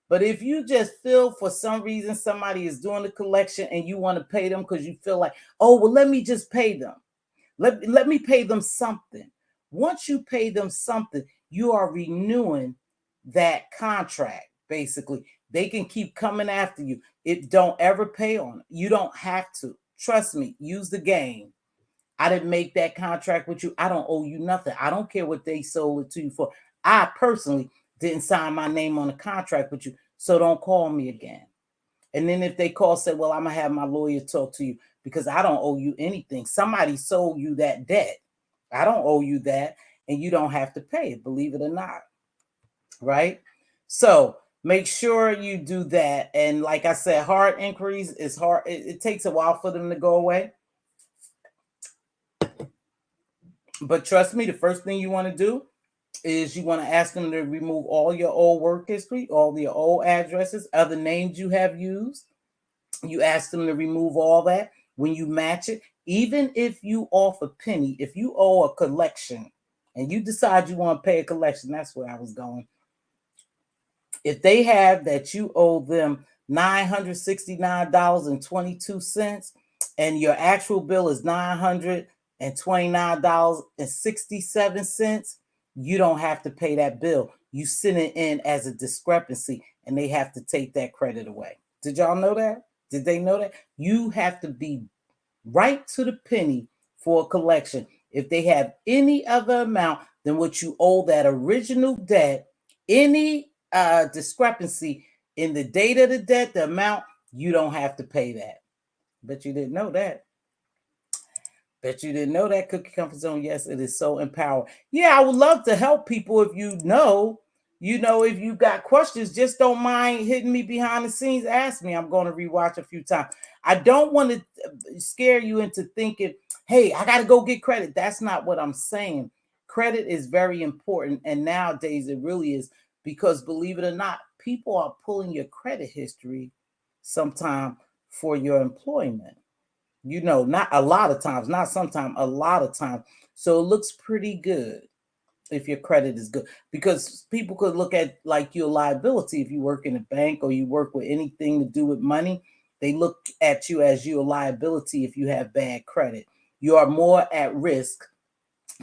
A: but if you just feel for some reason somebody is doing the collection and you want to pay them because you feel like, oh, well, let me just pay them. Let me pay them something. Once you pay them something, you are renewing that contract. Basically, they can keep coming after you. It don't ever pay on it. You don't have to. Trust me, use the game. I didn't make that contract with you. I don't owe you nothing. I don't care what they sold it to you for. I personally didn't sign my name on a contract with you. So don't call me again. And then if they call, say, well, I'm going to have my lawyer talk to you because I don't owe you anything. Somebody sold you that debt. I don't owe you that. And you don't have to pay it, believe it or not. Right? So make sure you do that. And like I said, hard inquiries is hard. It takes a while for them to go away. But trust me, the first thing you want to do is you want to ask them to remove all your old work history, all your old addresses, other names you have used. You ask them to remove all that when you match it. Even if you off a penny, if you owe a collection and you decide you want to pay a collection, that's where I was going. If they have that you owe them $969.22 and your actual bill is $929.67, you don't have to pay that bill. You send it in as a discrepancy and they have to take that credit away. Did y'all know that? Did they know that? You have to be right to the penny for a collection. If they have any other amount than what you owe that original debt, any discrepancy in the date of the debt, the amount, you don't have to pay that. But you didn't know that. Bet you didn't know that. Cookie Comfort Zone. Yes, it is so empowering. Yeah, I would love to help people. If if you got questions, just don't mind hitting me behind the scenes. Ask me. I'm going to rewatch a few times. I don't want to scare you into thinking, hey, I got to go get credit. That's not what I'm saying. Credit is very important. And nowadays it really is, because believe it or not, people are pulling your credit history sometime for your employment. Not a lot of times, not sometimes, a lot of times. So it looks pretty good if your credit is good, because people could look at like your liability. If you work in a bank or you work with anything to do with money, they look at you as your liability. If you have bad credit, you are more at risk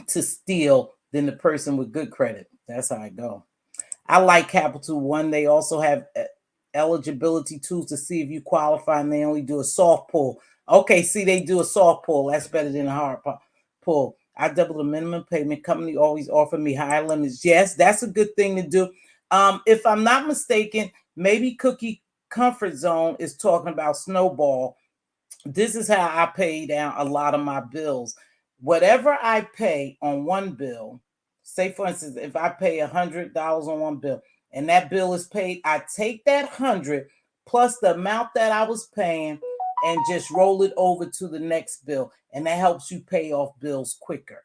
A: to steal than the person with good credit. That's how I go. I like Capital One. They also have eligibility tools to see if you qualify, and they only do a soft pull. Okay, see, they do a soft pull. That's better than a hard pull. I double the minimum payment. Company always offer me higher limits. Yes, that's a good thing to do. If I'm not mistaken, maybe Cookie Comfort Zone is talking about Snowball. This is how I pay down a lot of my bills. Whatever I pay on one bill, say for instance, if I pay $100 on one bill and that bill is paid, I take that 100 plus the amount that I was paying and just roll it over to the next bill. And that helps you pay off bills quicker.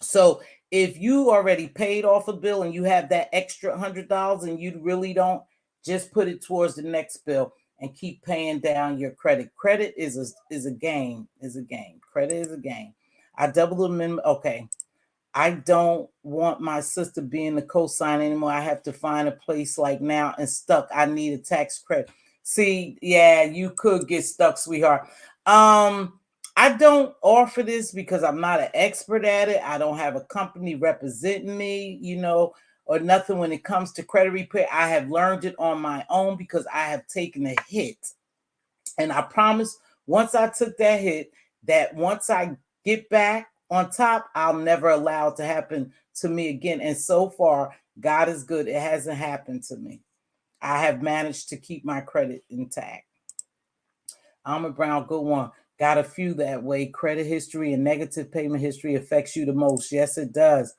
A: So if you already paid off a bill and you have that extra $100 and you really don't, just put it towards the next bill and keep paying down your credit. Credit is a game. Credit is a game. I double the minimum. Okay. I don't want my sister being the co-sign anymore. I have to find a place like now and stuck. I need a tax credit. See, yeah, you could get stuck, sweetheart. I don't offer this because I'm not an expert at it. I don't have a company representing me, or nothing when it comes to credit repair. I have learned it on my own because I have taken a hit. And I promise once I took that hit, that once I get back on top, I'll never allow it to happen to me again. And so far, God is good. It hasn't happened to me. I have managed to keep my credit intact. Alma Brown, good one. Got a few that way. Credit history and negative payment history affects you the most. Yes, it does.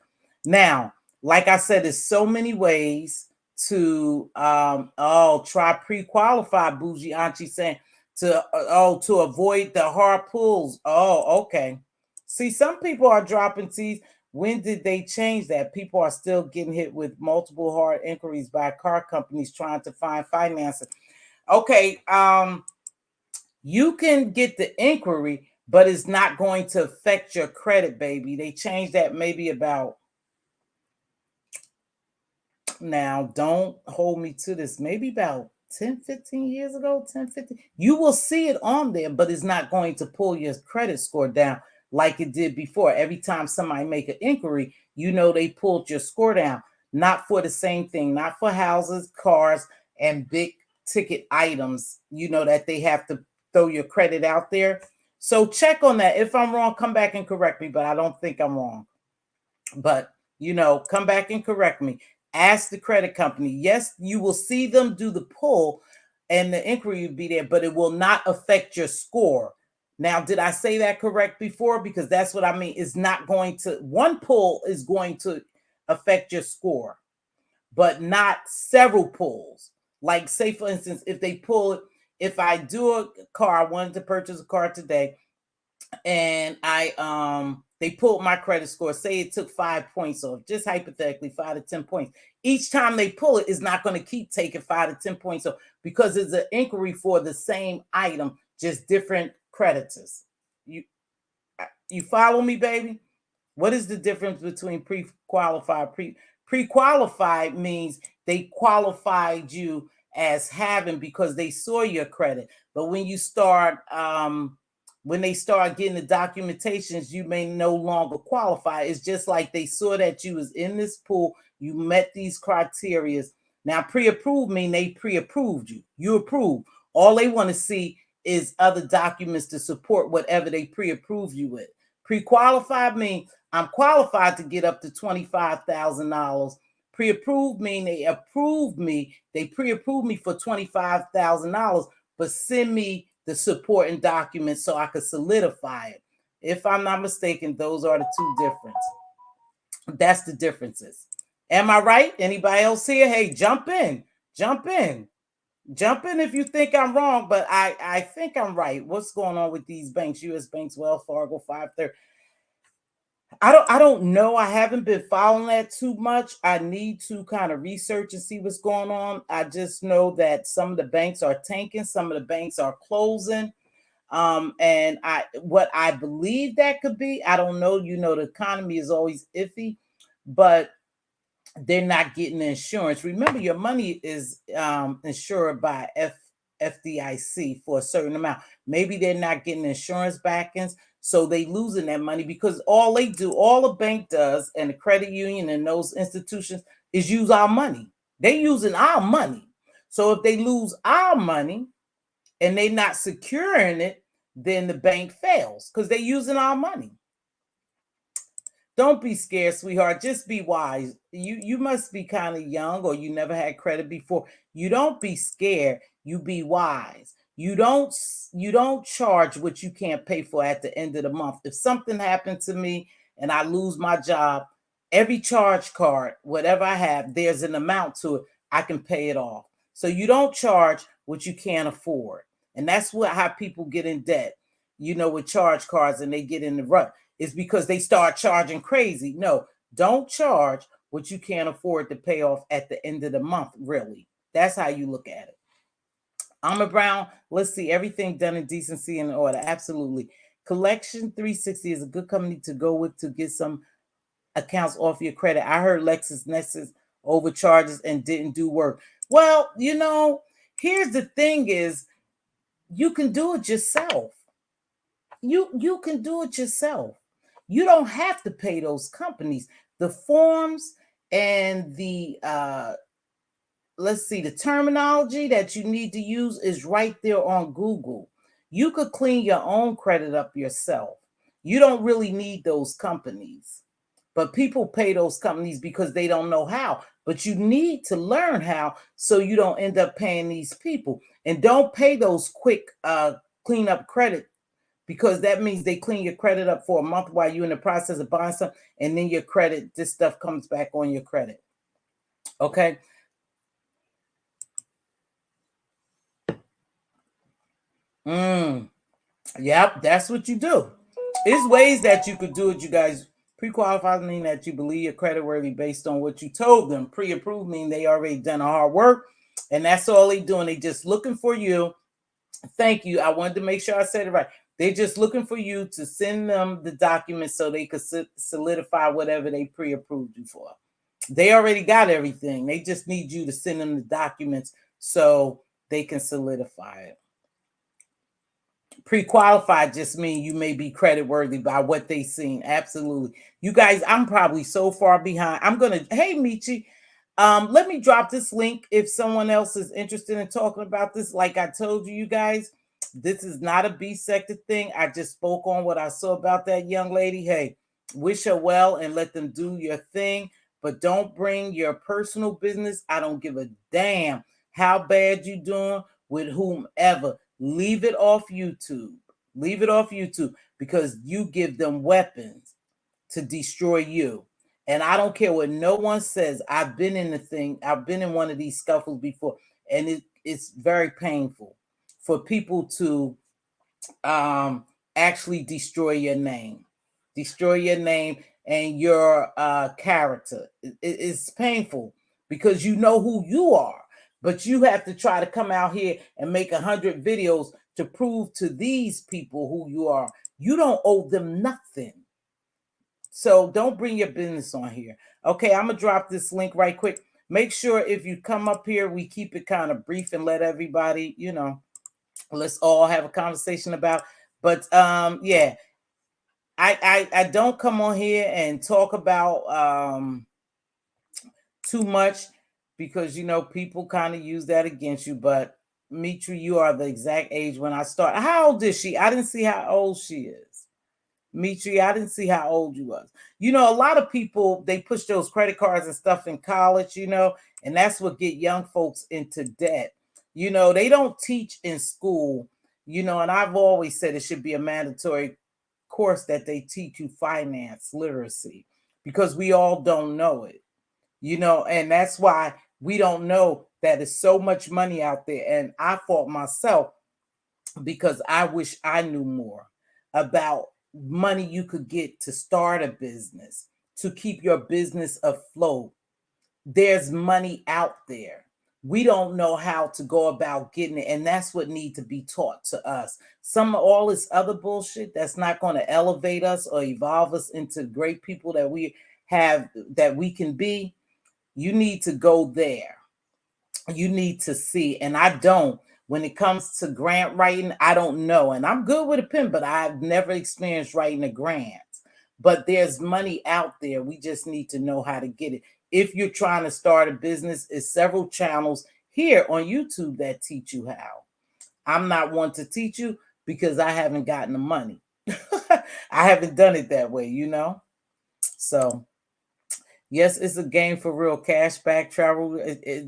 A: Now, like I said, there's so many ways to try pre-qualified. Bougie Auntie saying to avoid the hard pulls. Oh, okay. See, some people are dropping T's. When did they change that? People are still getting hit with multiple hard inquiries by car companies trying to find financing. Okay, you can get the inquiry, but it's not going to affect your credit, baby. They changed that maybe about, now don't hold me to this, maybe about 10, 15 years ago, 10, 15. You will see it on there, but it's not going to pull your credit score down like it did before. Every time somebody make an inquiry, they pulled your score down. Not for the same thing, not for houses, cars, and big ticket items, that they have to throw your credit out there. So check on that. If I'm wrong, come back and correct me, but I don't think I'm wrong. But, come back and correct me. Ask the credit company. Yes, you will see them do the pull and the inquiry will be there, but it will not affect your score. Now, did I say that correct before? Because that's what I mean. It's not going to, one pull is going to affect your score, but not several pulls. Like, say, for instance, if they pull it, if I do a car, I wanted to purchase a car today, and they pulled my credit score. Say it took 5 points off, just hypothetically 5 to 10 points. Each time they pull it, it's not going to keep taking 5 to 10 points off because it's an inquiry for the same item, just different creditors. You follow me, baby? What is the difference between pre-qualified? Pre-qualified means they qualified you as having because they saw your credit. But when you start when they start getting the documentations, you may no longer qualify. It's just like they saw that you was in this pool, you met these criteria. Now, pre-approved mean they pre-approved you. You approved. All they want to see is other documents to support whatever they pre-approved you with. Pre-qualified mean I'm qualified to get up to $25,000. Pre-approved mean they approved me. They pre-approved me for $25,000, but send me the supporting documents so I could solidify it. If I'm not mistaken, those are the two differences. That's the differences. Am I right? Anybody else here? Hey, jump in. Jump in. Jump in if you think I'm wrong, but I think I'm right. What's going on with these banks? U.S. Banks, Wells Fargo, 530. I don't know. I haven't been following that too much. I need to kind of research and see what's going on. I just know that some of the banks are tanking, some of the banks are closing. And what I believe that could be, I don't know. The economy is always iffy, but they're not getting the insurance. Remember, your money is insured by FDIC for a certain amount. Maybe they're not getting insurance backings, so they losing that money because all a bank does, and the credit union and those institutions is use our money. They using our money. So if they lose our money and they not securing it, then the bank fails because they're using our money. Don't be scared, sweetheart. Just be wise. You must be kind of young or you never had credit before. You don't be scared. You be wise. You don't charge what you can't pay for at the end of the month. If something happened to me and I lose my job, every charge card, whatever I have, there's an amount to it. I can pay it off. So you don't charge what you can't afford. And that's how people get in debt, with charge cards, and they get in the rut. It's because they start charging crazy. No, don't charge what you can't afford to pay off at the end of the month, really. That's how you look at it. Alma Brown, let's see, everything done in decency and order. Absolutely. Collection 360 is a good company to go with to get some accounts off your credit. I heard LexisNexis overcharges and didn't do work. Well, here's the thing is you can do it yourself. You can do it yourself. You don't have to pay those companies. The forms and the let's see, the terminology that you need to use is right there on Google. You could clean your own credit up yourself. You don't really need those companies. But people pay those companies because they don't know how. But you need to learn how so you don't end up paying these people. And don't pay those quick clean up credit, because that means they clean your credit up for a month while you're in the process of buying something, and then your credit, this stuff comes back on your credit. Okay. Yep, that's what you do. There's ways that you could do it, you guys. Pre-qualified mean that you believe you're creditworthy based on what you told them. Pre-approved mean they already done a hard work, and that's all they doing. They just looking for you. Thank you. I wanted to make sure I said it right. They're just looking for you to send them the documents so they could solidify whatever they pre-approved you for. They already got everything. They just need you to send them the documents so they can solidify it. Pre-qualified just mean you may be credit worthy by what they seen. Absolutely. You guys, I'm probably so far behind. Hey Michi, let me drop this link if someone else is interested in talking about this. Like I told you, you guys, this is not a B sector thing. I just spoke on what I saw about that young lady. Hey, wish her well and let them do your thing, but don't bring your personal business. I don't give a damn how bad you doing with whomever. Leave it off YouTube. Leave it off YouTube, because you give them weapons to destroy you. And I don't care what no one says. I've been in the thing. I've been in one of these scuffles before, and it's very painful for people to actually destroy your name. Destroy your name and your character. It's painful because you know who you are. But you have to try to come out here and make 100 videos to prove to these people who you are. You don't owe them nothing. So don't bring your business on here. Okay, I'm going to drop this link right quick. Make sure if you come up here, we keep it kind of brief and let everybody, let's all have a conversation about. But yeah, I don't come on here and talk about too much, because people kind of use that against you. But Mitri, you are the exact age when I started. How old is she? I didn't see how old she is. Mitri, I didn't see how old you was. A lot of people, they push those credit cards and stuff in college, and that's what get young folks into debt. They don't teach in school, and I've always said it should be a mandatory course that they teach you finance literacy, because we all don't know it. And that's why we don't know that there's so much money out there. And I fought myself because I wish I knew more about money you could get to start a business, to keep your business afloat. There's money out there. We don't know how to go about getting it, and that's what needs to be taught to us. All this other bullshit that's not going to elevate us or evolve us into great people that we can be. You need to go there. You need to see. And I don't. When it comes to grant writing, I don't know. And I'm good with a pen, but I've never experienced writing a grant. But there's money out there. We just need to know how to get it. If you're trying to start a business, there's several channels here on YouTube that teach you how. I'm not one to teach you because I haven't gotten the money. I haven't done it that way, So yes, it's a game for real. Cashback, travel,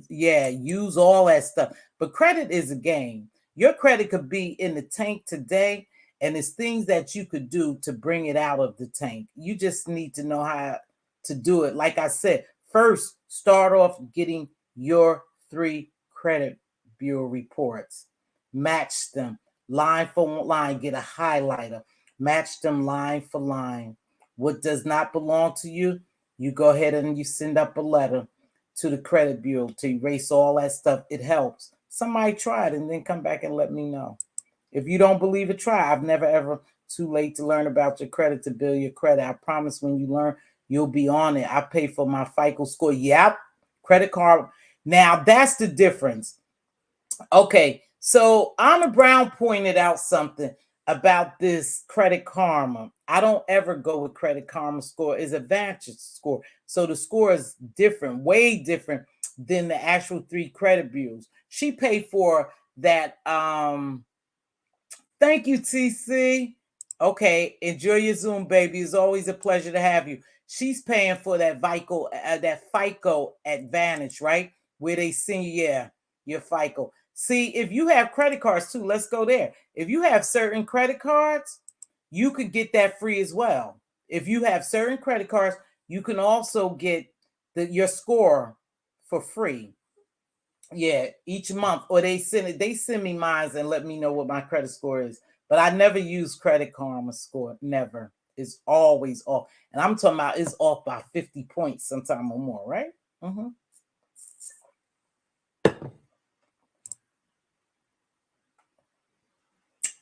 A: yeah, use all that stuff. But credit is a game. Your credit could be in the tank today, and it's things that you could do to bring it out of the tank. You just need to know how to do it. Like I said, first, start off getting your 3 credit bureau reports. Match them line for line. Get a highlighter. Match them line for line. What does not belong to you, you go ahead and you send up a letter to the credit bureau to erase all that stuff. It helps. Somebody try it and then come back and let me know. If you don't believe it, try. I've never ever too late to learn about your credit to build your credit. I promise when you learn, you'll be on it. I pay for my FICO score. Yep. Credit card. Now that's the difference. Okay, so Anna Brown pointed out something about this Credit Karma. I don't ever go with Credit Karma score. It's a Vantage score. So the score is different, way different than the actual 3 credit bureaus. She paid for that. Thank you, TC. Okay, enjoy your Zoom, baby. It's always a pleasure to have you. She's paying for that FICO Advantage, right? Where they send you, yeah, your FICO. See, if you have credit cards too, let's go there. If you have certain credit cards, you could get that free as well. If you have certain credit cards, you can also get your score for free. Yeah, each month, or they send me mine and let me know what my credit score is. But I never use Credit Karma score. Never. It's always off. And I'm talking about it's off by 50 points sometime or more, right? Mm-hmm.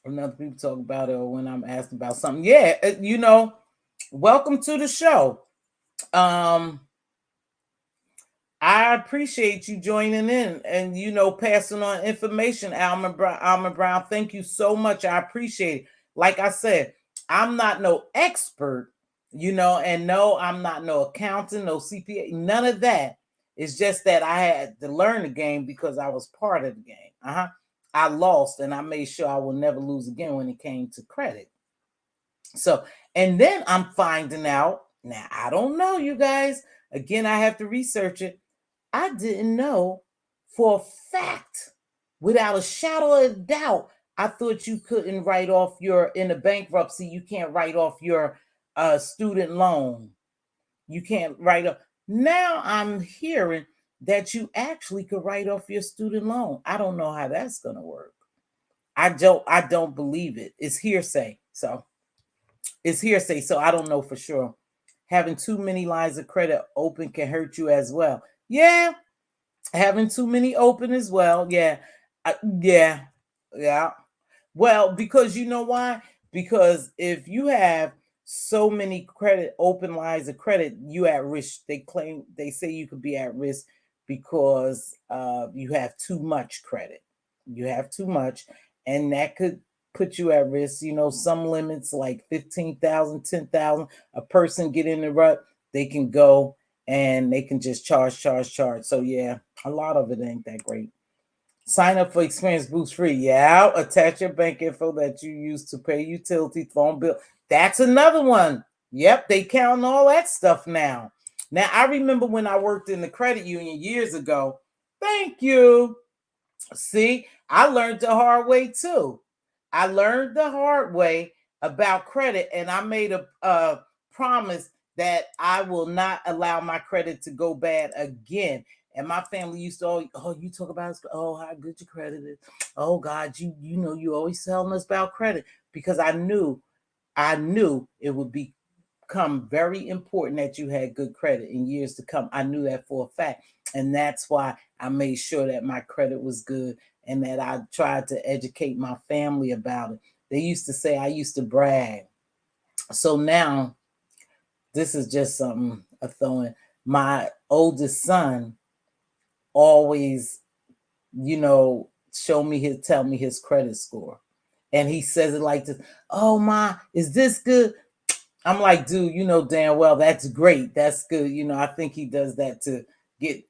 A: Another people talk about it, or when I'm asked about something. Yeah, welcome to the show. I appreciate you joining in and passing on information, Alma Brown. Thank you so much. I appreciate it. Like I said, I'm not no expert, and no, I'm not no accountant, no CPA, none of that. It's just that I had to learn the game because I was part of the game. I lost, and I made sure I will never lose again when it came to credit. So, and then I'm finding out now, I don't know, you guys. Again, I have to research it. I didn't know for a fact, without a shadow of doubt, I thought you couldn't write off in a bankruptcy, you can't write off your student loan. You can't write off. Now I'm hearing that you actually could write off your student loan. I don't know how that's going to work. I don't believe it. It's hearsay. So I don't know for sure. Having too many lines of credit open can hurt you as well. Yeah, having too many open as well. Yeah. Yeah. Well, because you know why? Because if you have so many open lines of credit, you at risk. They say you could be at risk because you have too much credit. You have too much, and that could put you at risk. Some limits like 15,000, 10,000. A person get in the rut, they can go and they can just charge. So yeah, a lot of it ain't that great. Sign up for Experience Boost free. Yeah, attach your bank info that you use to pay utility, phone bill. That's another one. Yep, they count all that stuff now. Now, I remember when I worked in the credit union years ago. Thank you. See, I learned the hard way too. I learned the hard way about credit, and I made a promise that I will not allow my credit to go bad again. And my family used to always, oh, you talk about, oh, how good your credit is. Oh God, you always telling us about credit, because I knew it would become very important that you had good credit in years to come. I knew that for a fact. And that's why I made sure that my credit was good and that I tried to educate my family about it. They used to say I used to brag. So now, this is just something a throwing. My oldest son always, tell me his credit score. And he says it like this: oh, Ma, is this good? I'm like, dude, damn well that's great. That's good. I think he does that to get,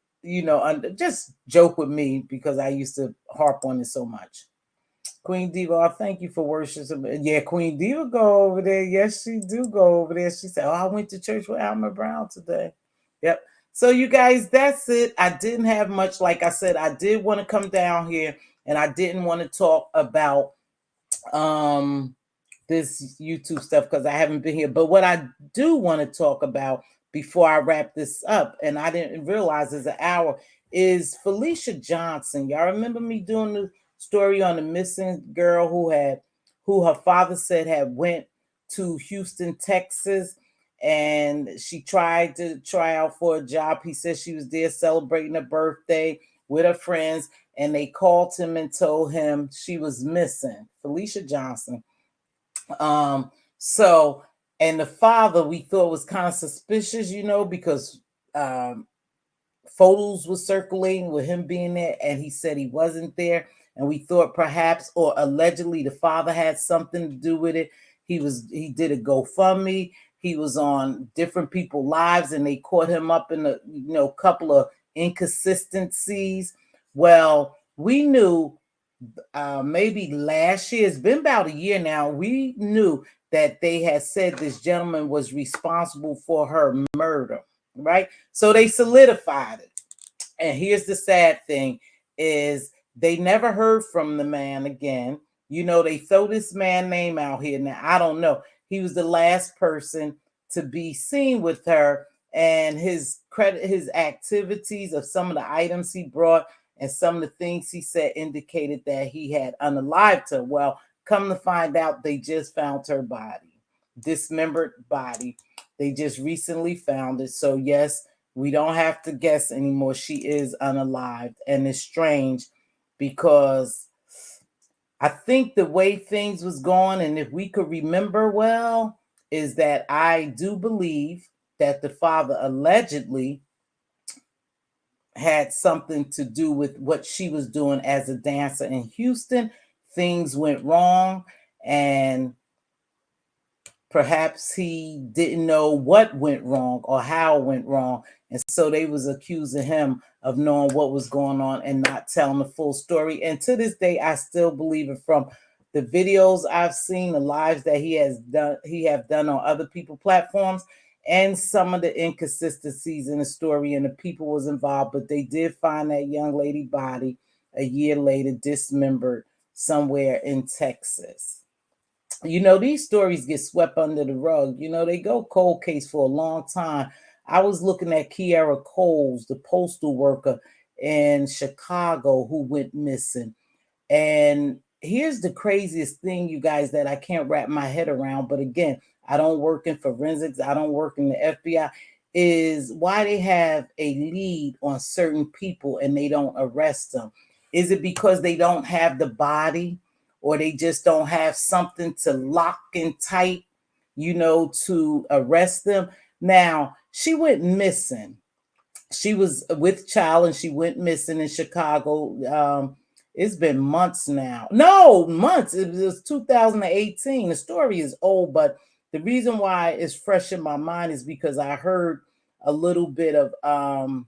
A: just joke with me because I used to harp on it so much. Queen Diva, I thank you for worshiping. Yeah, Queen Diva go over there. Yes, she do go over there. She said, oh, I went to church with Alma Brown today. Yep. So you guys, that's it. I didn't have much. Like I said, I did want to come down here and I didn't want to talk about this YouTube stuff because I haven't been here. But what I do want to talk about before I wrap this up, and I didn't realize it's an hour, is Felicia Johnson. Y'all remember me doing the story on the missing girl who her father said had went to Houston, Texas, and she tried to try out for a job. He said she was there celebrating her birthday with her friends, and they called him and told him she was missing. Felicia Johnson. So, And the father, we thought was kind of suspicious, because um, photos were circulating with him being there, and he said he wasn't there. And we thought perhaps, or allegedly, the father had something to do with it. He did a GoFundMe. He was on different people's lives, and they caught him up in a couple of inconsistencies. Well, we knew maybe last year, it's been about a year now, we knew that they had said this gentleman was responsible for her murder, right? So they solidified it. And here's the sad thing is they never heard from the man again. They throw this man name out here. Now, I don't know. He was the last person to be seen with her, and his activities of some of the items he brought and some of the things he said indicated that he had unalived her. Well, come to find out, they just found her body, dismembered body. They just recently found it. So yes, we don't have to guess anymore. She is unalived. And it's strange because I think the way things was going, and if we could remember well, is that I do believe that the father allegedly had something to do with what she was doing as a dancer in Houston. Things went wrong, and perhaps he didn't know what went wrong or how it went wrong. And so they was accusing him of knowing what was going on and not telling the full story. And to this day, I still believe it from the videos I've seen, the lives that he have done on other people's platforms, and some of the inconsistencies in the story and the people was involved. But they did find that young lady body a year later, dismembered somewhere in Texas. These stories get swept under the rug. They go cold case for a long time. I was looking at Kiara Coles, the postal worker in Chicago who went missing. And here's the craziest thing, you guys, that I can't wrap my head around. But again, I don't work in forensics. I don't work in the FBI. Is why they have a lead on certain people and they don't arrest them. Is it because they don't have the body, or they just don't have something to lock and tight, to arrest them? Now, she went missing. She was with child and she went missing in Chicago. It's been months now. No, months. It was 2018. The story is old, but the reason why it's fresh in my mind is because I heard a little bit of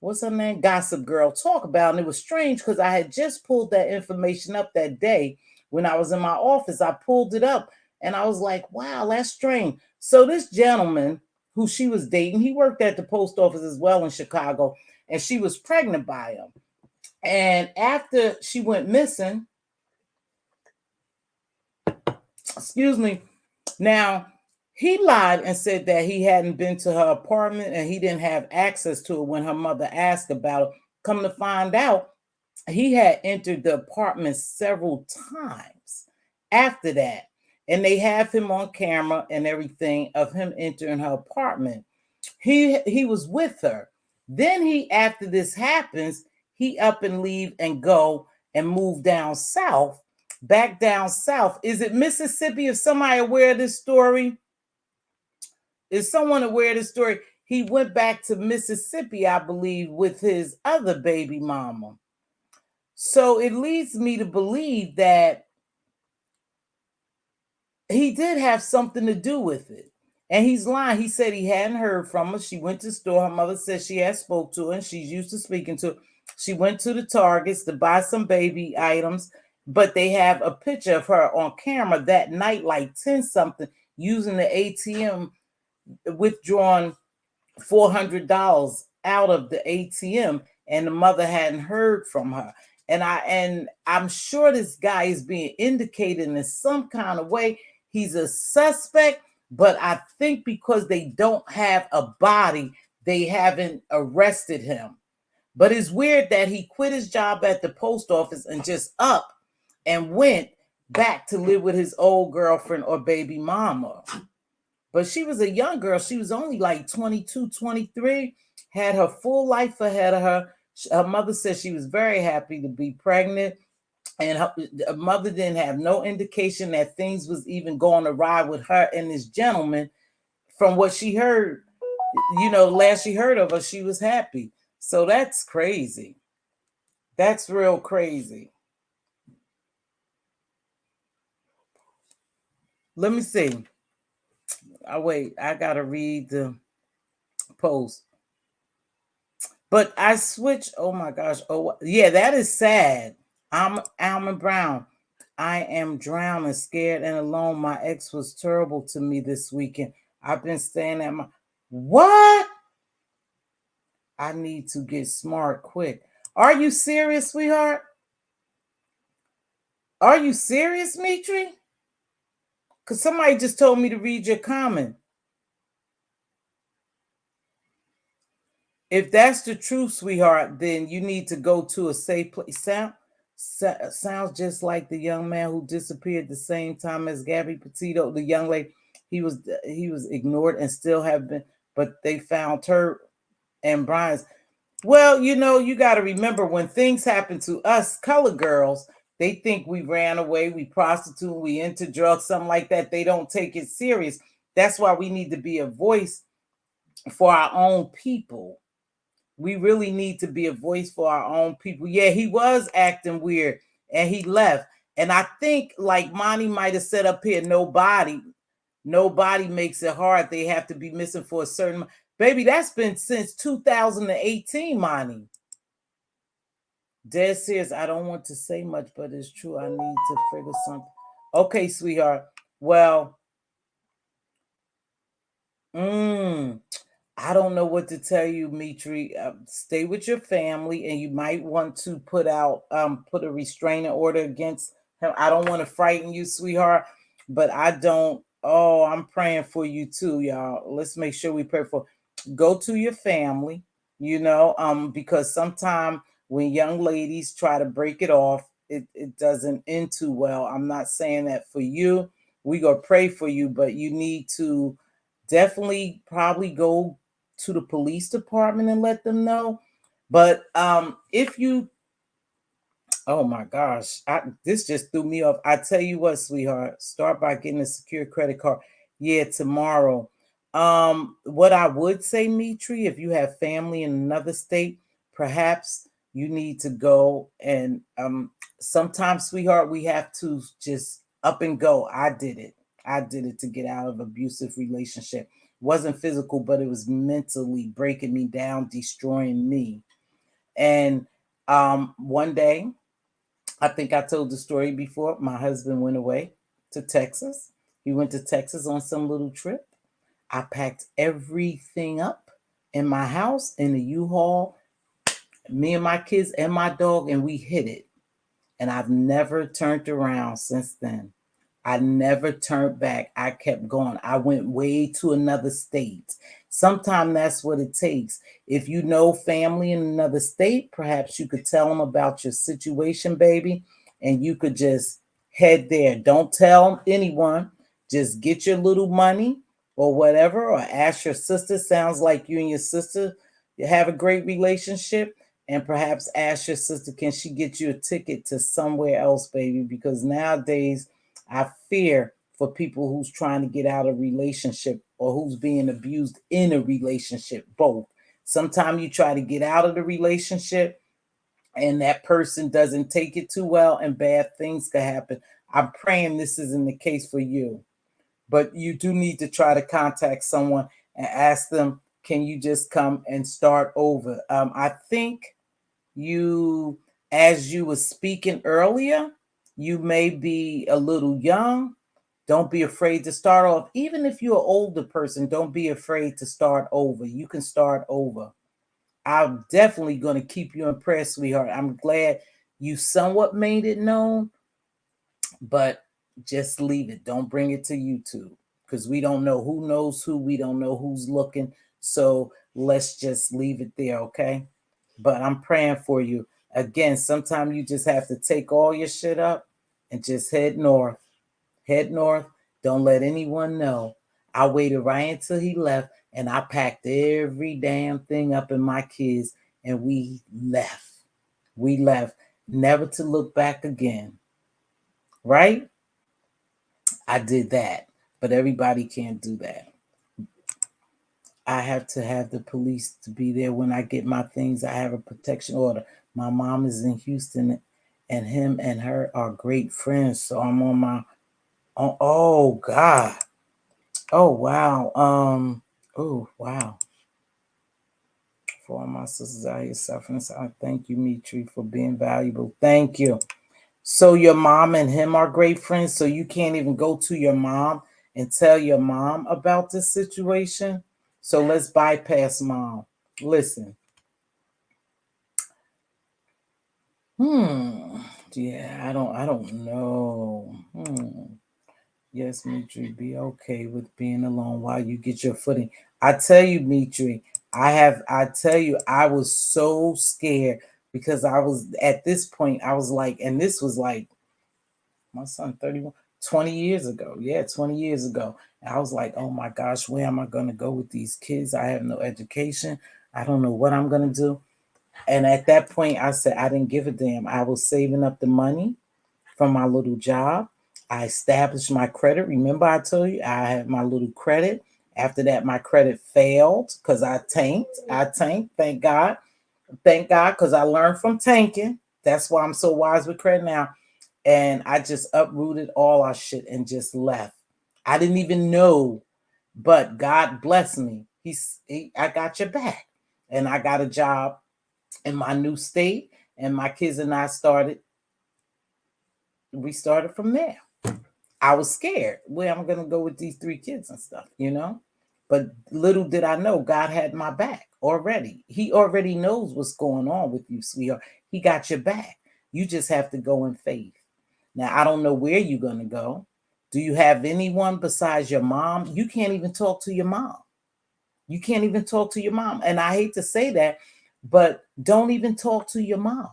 A: what's her name? Gossip Girl talk about, and it was strange because I had just pulled that information up that day when I was in my office. I pulled it up and I was like, wow, that's strange. So this gentleman who she was dating, he worked at the post office as well in Chicago, and she was pregnant by him. And after she went missing, excuse me, now he lied and said that he hadn't been to her apartment and he didn't have access to it when her mother asked about it. Come to find out, he had entered the apartment several times after that. And they have him on camera and everything of him entering her apartment. He was with her. Then after this happens, he up and leave and go and move down south, back down south. Is it Mississippi? Is somebody aware of this story? Is someone aware of this story? He went back to Mississippi, I believe, with his other baby mama. So it leads me to believe that he did have something to do with it. And he's lying. He said he hadn't heard from her. She went to the store. Her mother said she had spoke to her and she's used to speaking to her. She went to the Targets to buy some baby items, but they have a picture of her on camera that night, like 10 something, using the ATM, withdrawing $400 out of the ATM, and the mother hadn't heard from her. And I'm sure this guy is being indicated in some kind of way. He's a suspect, but I think because they don't have a body, they haven't arrested him. But it's weird that he quit his job at the post office and just up and went back to live with his old girlfriend or baby mama. But she was a young girl. She was only like 22, 23, had her full life ahead of her. Her mother said she was very happy to be pregnant. And her mother didn't have no indication that things was even going awry with her and this gentleman. From what she heard, last she heard of her, she was happy. So that's crazy. That's real crazy. Let me see. Wait, I gotta read the post. But I switched. Oh my gosh. Oh yeah, that is sad. I'm Almond Brown. I am drowning, scared and alone. My ex was terrible to me this weekend. I've been staying at my what? I need to get smart quick. Are you serious, sweetheart? Are you serious, Mitri? Because somebody just told me to read your comment. If that's the truth, sweetheart, then you need to go to a safe place. Sounds just like the young man who disappeared the same time as Gabby Petito, the young lady. He was ignored and still have been, but they found her and Brian's. Well, you got to remember when things happen to us color girls, they think we ran away, we prostitute, we into drugs, something like that. They don't take it serious. That's why we need to be a voice for our own people. We really need to be a voice for our own people. Yeah, he was acting weird and he left. And I think like Monty might have said up here, nobody makes it hard. They have to be missing for a certain baby. That's been since 2018, Monty. Dead serious. I don't want to say much, but it's true. I need to figure something. Okay, sweetheart. Well, I don't know what to tell you, Mitri. Stay with your family, and you might want to put a restraining order against him. I don't want to frighten you, sweetheart, but I don't. Oh, I'm praying for you too, y'all. Let's make sure we pray for. Go to your family, because sometimes when young ladies try to break it off, it doesn't end too well. I'm not saying that for you. We gonna pray for you, but you need to definitely probably go to the police department and let them know. But if you, oh my gosh, this just threw me off. I tell you what, sweetheart, start by getting a secure credit card. Yeah, tomorrow. What I would say, Mitri, if you have family in another state, perhaps you need to go and sometimes, sweetheart, we have to just up and go. I did it. I did it to get out of abusive relationship. Wasn't physical, but it was mentally breaking me down, destroying me. And one day, I think I told the story before, my husband went away to Texas. He went to Texas on some little trip. I packed everything up in my house in the U-Haul, me and my kids and my dog, and we hid it. And I've never turned around since then. I never turned back. I kept going. I went way to another state. Sometimes that's what it takes. If you know family in another state, perhaps you could tell them about your situation, baby, and you could just head there. Don't tell anyone. Just get your little money or whatever, or ask your sister. Sounds like you and your sister have a great relationship. And perhaps ask your sister, can she get you a ticket to somewhere else, baby? Because nowadays, I fear for people who's trying to get out of a relationship or who's being abused in a relationship, both. Sometimes you try to get out of the relationship and that person doesn't take it too well and bad things can happen. I'm praying this isn't the case for you, but you do need to try to contact someone and ask them, can you just come and start over? I think you, as you were speaking earlier, you may be a little young. Don't be afraid to start off. Even if you're an older person, don't be afraid to start over. You can start over. I'm definitely going to keep you in prayer, sweetheart. I'm glad you somewhat made it known, but just leave it. Don't bring it to YouTube because we don't know who knows who. We don't know who's looking. So let's just leave it there, okay? But I'm praying for you. Again, sometimes you just have to take all your shit up and just head north. Head north. Don't let anyone know. I waited right until he left and I packed every damn thing up in my kids and we left. We left. never to look back again. Right? I did that, but everybody can't do that. I have to have the police to be there when I get my things. I have a protection order. My mom is in Houston, and him and her are great friends. So I'm on my oh God. Oh wow. Oh wow. For all my sisters out here suffering. So I thank you, Mitri, for being valuable. Thank you. So your mom and him are great friends. So you can't even go to your mom and tell your mom about this situation. So let's bypass mom. Listen. Yeah, I don't know. Yes, Mitri, be okay with being alone while you get your footing. I tell you, Mitri, I tell you, I was so scared because I was at this point, I was like, and this was like my son 31, 20 years ago. Yeah, 20 years ago. And I was like, oh my gosh, where am I gonna go with these kids? I have no education. I don't know what I'm gonna do. And at that point, I said, I didn't give a damn. I was saving up the money from my little job. I established my credit. Remember, I told you I had my little credit. After that, my credit failed because I tanked. I tanked. Thank God. Thank God, because I learned from tanking. That's why I'm so wise with credit now. And I just uprooted all our shit and just left. I didn't even know, but God bless me. I got your back. And I got a job in my new state, and my kids and I we started from there. I was scared where I'm gonna go with these three kids and stuff, you know. But little did I know God had my back already. He already knows what's going on with you, sweetheart. He got your back. You just have to go in faith. Now I don't know where you're gonna go. Do you have anyone besides your mom? You can't even talk to your mom. You can't even talk to your mom. And I hate to say that, but don't even talk to your mom.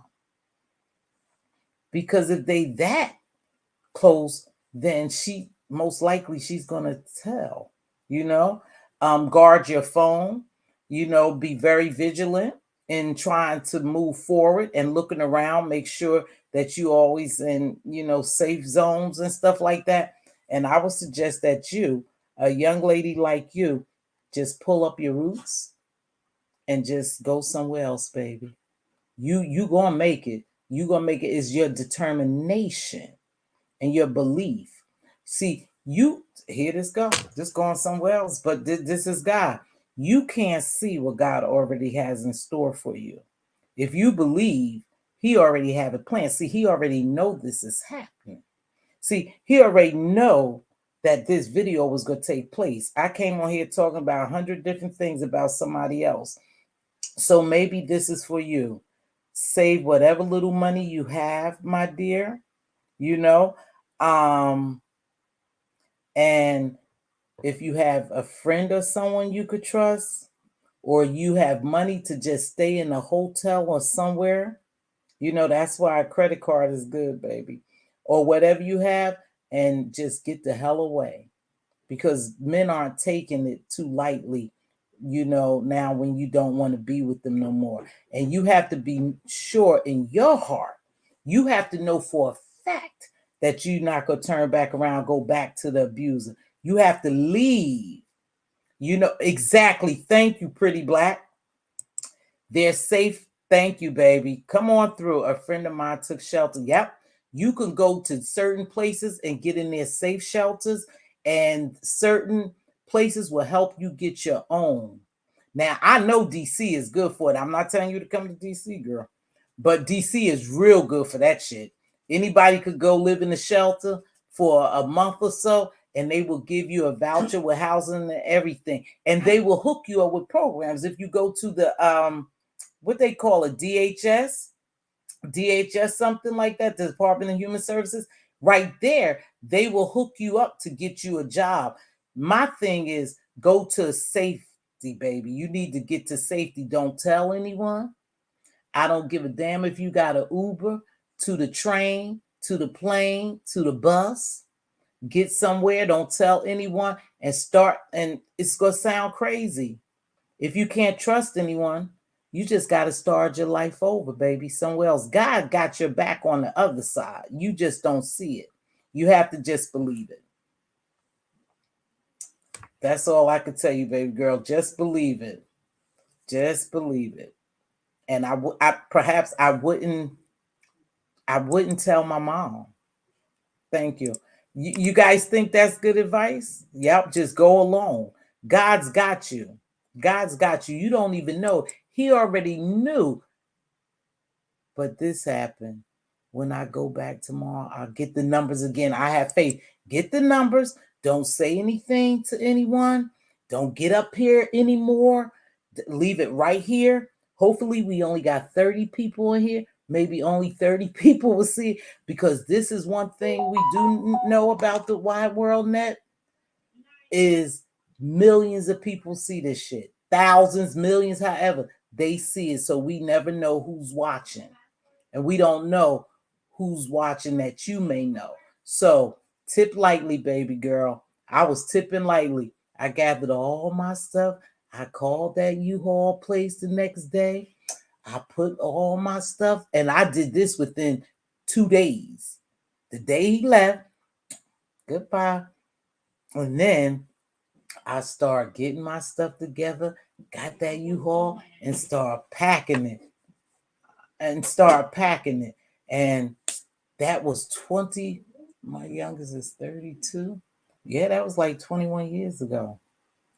A: Because if they that close, then she most likely she's gonna tell, you know. Guard your phone, be very vigilant in trying to move forward and looking around, make sure that you always in, safe zones and stuff like that. And I would suggest that you, a young lady like you, just pull up your roots and just go somewhere else, baby. You gonna make it. You gonna make it. Is your determination and your belief. See, you here this go. This going somewhere else, but this is God. You can't see what God already has in store for you. If you believe, He already have a plan. See, He already know this is happening. See, He already know that this video was going to take place. I came on here talking about 100 different things about somebody else. So maybe this is for you. Save whatever little money you have, my dear, you know. Um, and if you have a friend or someone you could trust, or you have money to just stay in a hotel or somewhere, that's why a credit card is good, baby. Or whatever you have, and just get the hell away. Because men aren't taking it too lightly, now when you don't want to be with them no more. And you have to be sure in your heart, you have to know for a fact that you're not going to turn back around, go back to the abuser. You have to leave. Exactly. Thank you, pretty black. They're safe. Thank you, baby. Come on through. A friend of mine took shelter. Yep. You can go to certain places and get in their safe shelters, and certain places will help you get your own. Now, I know DC is good for it. I'm not telling you to come to DC, girl, but DC is real good for that shit. Anybody could go live in a shelter for a month or so, and they will give you a voucher with housing and everything. And they will hook you up with programs. If you go to the what they call a DHS, something like that, the Department of Human Services, right there, they will hook you up to get you a job. My thing is go to safety, baby. You need to get to safety. Don't tell anyone. I don't give a damn if you got an Uber to the train, to the plane, to the bus. Get somewhere. Don't tell anyone and start. And it's going to sound crazy. If you can't trust anyone, You just got to start your life over, baby, somewhere else. God got your back on the other side. You just don't see it. You have to just believe it. That's all I can tell you, baby girl. Just believe it. Just believe it. And perhaps I wouldn't tell my mom. Thank you. You guys think that's good advice? Yep, just go alone. God's got you. God's got you. You don't even know. He already knew. But this happened. When I go back tomorrow, I'll get the numbers again. I have faith. Get the numbers. Don't say anything to anyone. Don't get up here anymore. Leave it right here. Hopefully, we only got 30 people in here. Maybe only 30 people will see, because this is one thing we do know about the wide world net is millions of people see this shit. Thousands, millions, however, they see it. So we never know who's watching. And we don't know who's watching that you may know. So tip lightly, baby girl. I was tipping lightly. I gathered all my stuff. I called that U-Haul place the next day. I put all my stuff, and I did this within 2 days. The day he left, goodbye. And then I started getting my stuff together, got that U-Haul, and started packing it. And that was 20. My youngest is 32. Yeah, that was like 21 years ago.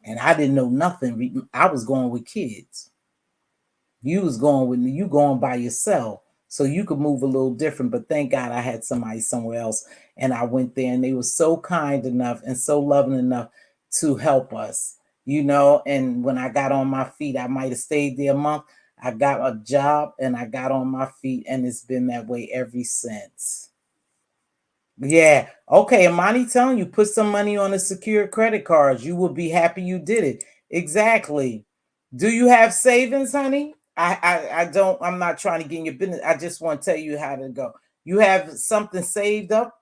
A: And I didn't know nothing. I was going with kids. You going by yourself. So you could move a little different. But thank God I had somebody somewhere else. And I went there, and they were so kind enough and so loving enough to help us. And when I got on my feet, I might have stayed there a month. I got a job and I got on my feet, and it's been that way ever since. Yeah. Okay. Amani telling you, put some money on a secured credit card. You will be happy you did it. Exactly. Do you have savings, honey? I don't, I'm not trying to get in your business. I just want to tell you how to go. You have something saved up?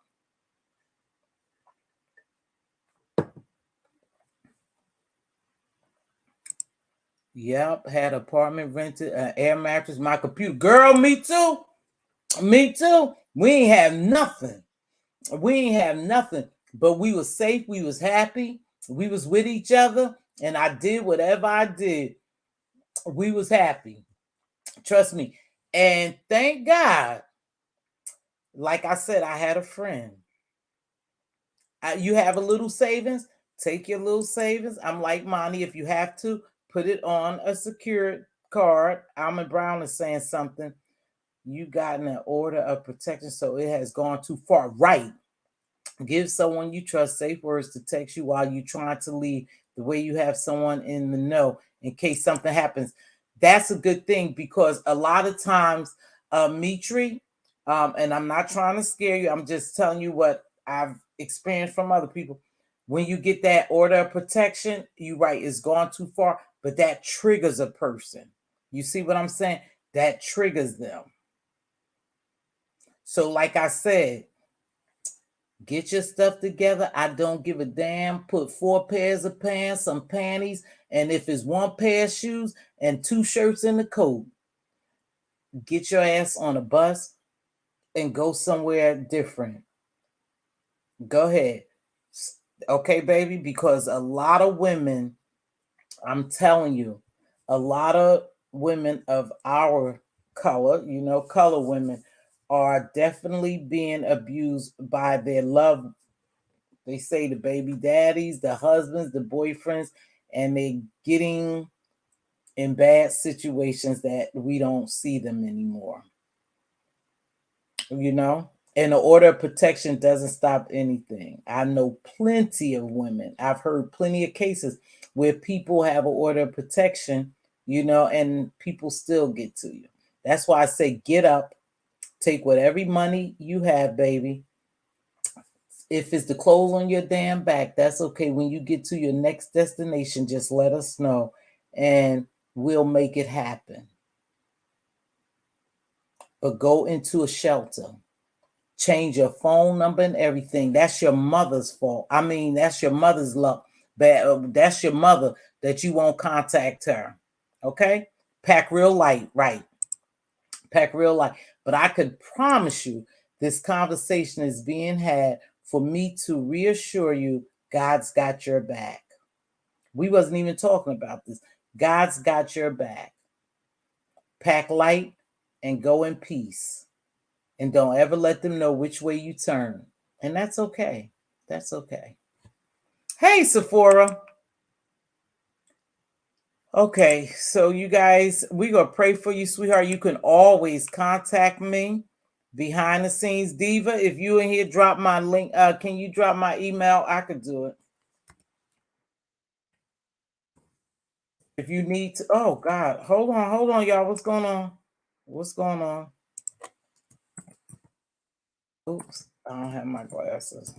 A: Yep. Had apartment rented, an air mattress, my computer. Girl, me too. Me too. We ain't have nothing. But we was safe. We was happy. We was with each other. And I did whatever I did. We was happy. Trust me. And thank God, like I said, I had a friend. You have a little savings, take your little savings. I'm like Monty, if you have to, put it on a secured card. Almond Brown is saying something. You got an order of protection, so it has gone too far. Right. Give someone you trust safe words to text you while you're trying to leave, the way you have someone in the know in case something happens. That's a good thing, because a lot of times, Mitri, and I'm not trying to scare you, I'm just telling you what I've experienced from other people. When you get that order of protection, you're right, it's gone too far, but that triggers a person. You see what I'm saying? That triggers them. So, like I said, get your stuff together. I don't give a damn. Put 4 pairs of pants, some panties, and if it's 1 pair of shoes and 2 shirts in the coat, get your ass on a bus and go somewhere different. Go ahead. Okay, baby? Because a lot of women, I'm telling you, a lot of women of our color, color women, are definitely being abused by their love. They say the baby daddies, the husbands, the boyfriends, and they getting in bad situations that we don't see them anymore. And the order of protection doesn't stop anything. I know plenty of women. I've heard plenty of cases where people have an order of protection, and people still get to you. That's why I say get up, take whatever money you have, baby. If it's the clothes on your damn back, that's okay. When you get to your next destination, just let us know and we'll make it happen. But go into a shelter. Change your phone number and everything. That's your mother's fault. I mean, that's your mother's luck. That's your mother that you won't contact her. Okay? Pack real light, right? Pack real light. But I could promise you this conversation is being had for me to reassure you God's got your back. We wasn't even talking about this. God's got your back. Pack light and go in peace. And don't ever let them know which way you turn. And that's okay. That's okay. Hey, Sephora. Okay, so you guys, we're going to pray for you, sweetheart. You can always contact me behind the scenes. Diva, if you in here, drop my link. Can you drop my email? I could do it. If you need to. Oh, God. Hold on, y'all. What's going on? What's going on? Oops, I don't have my glasses.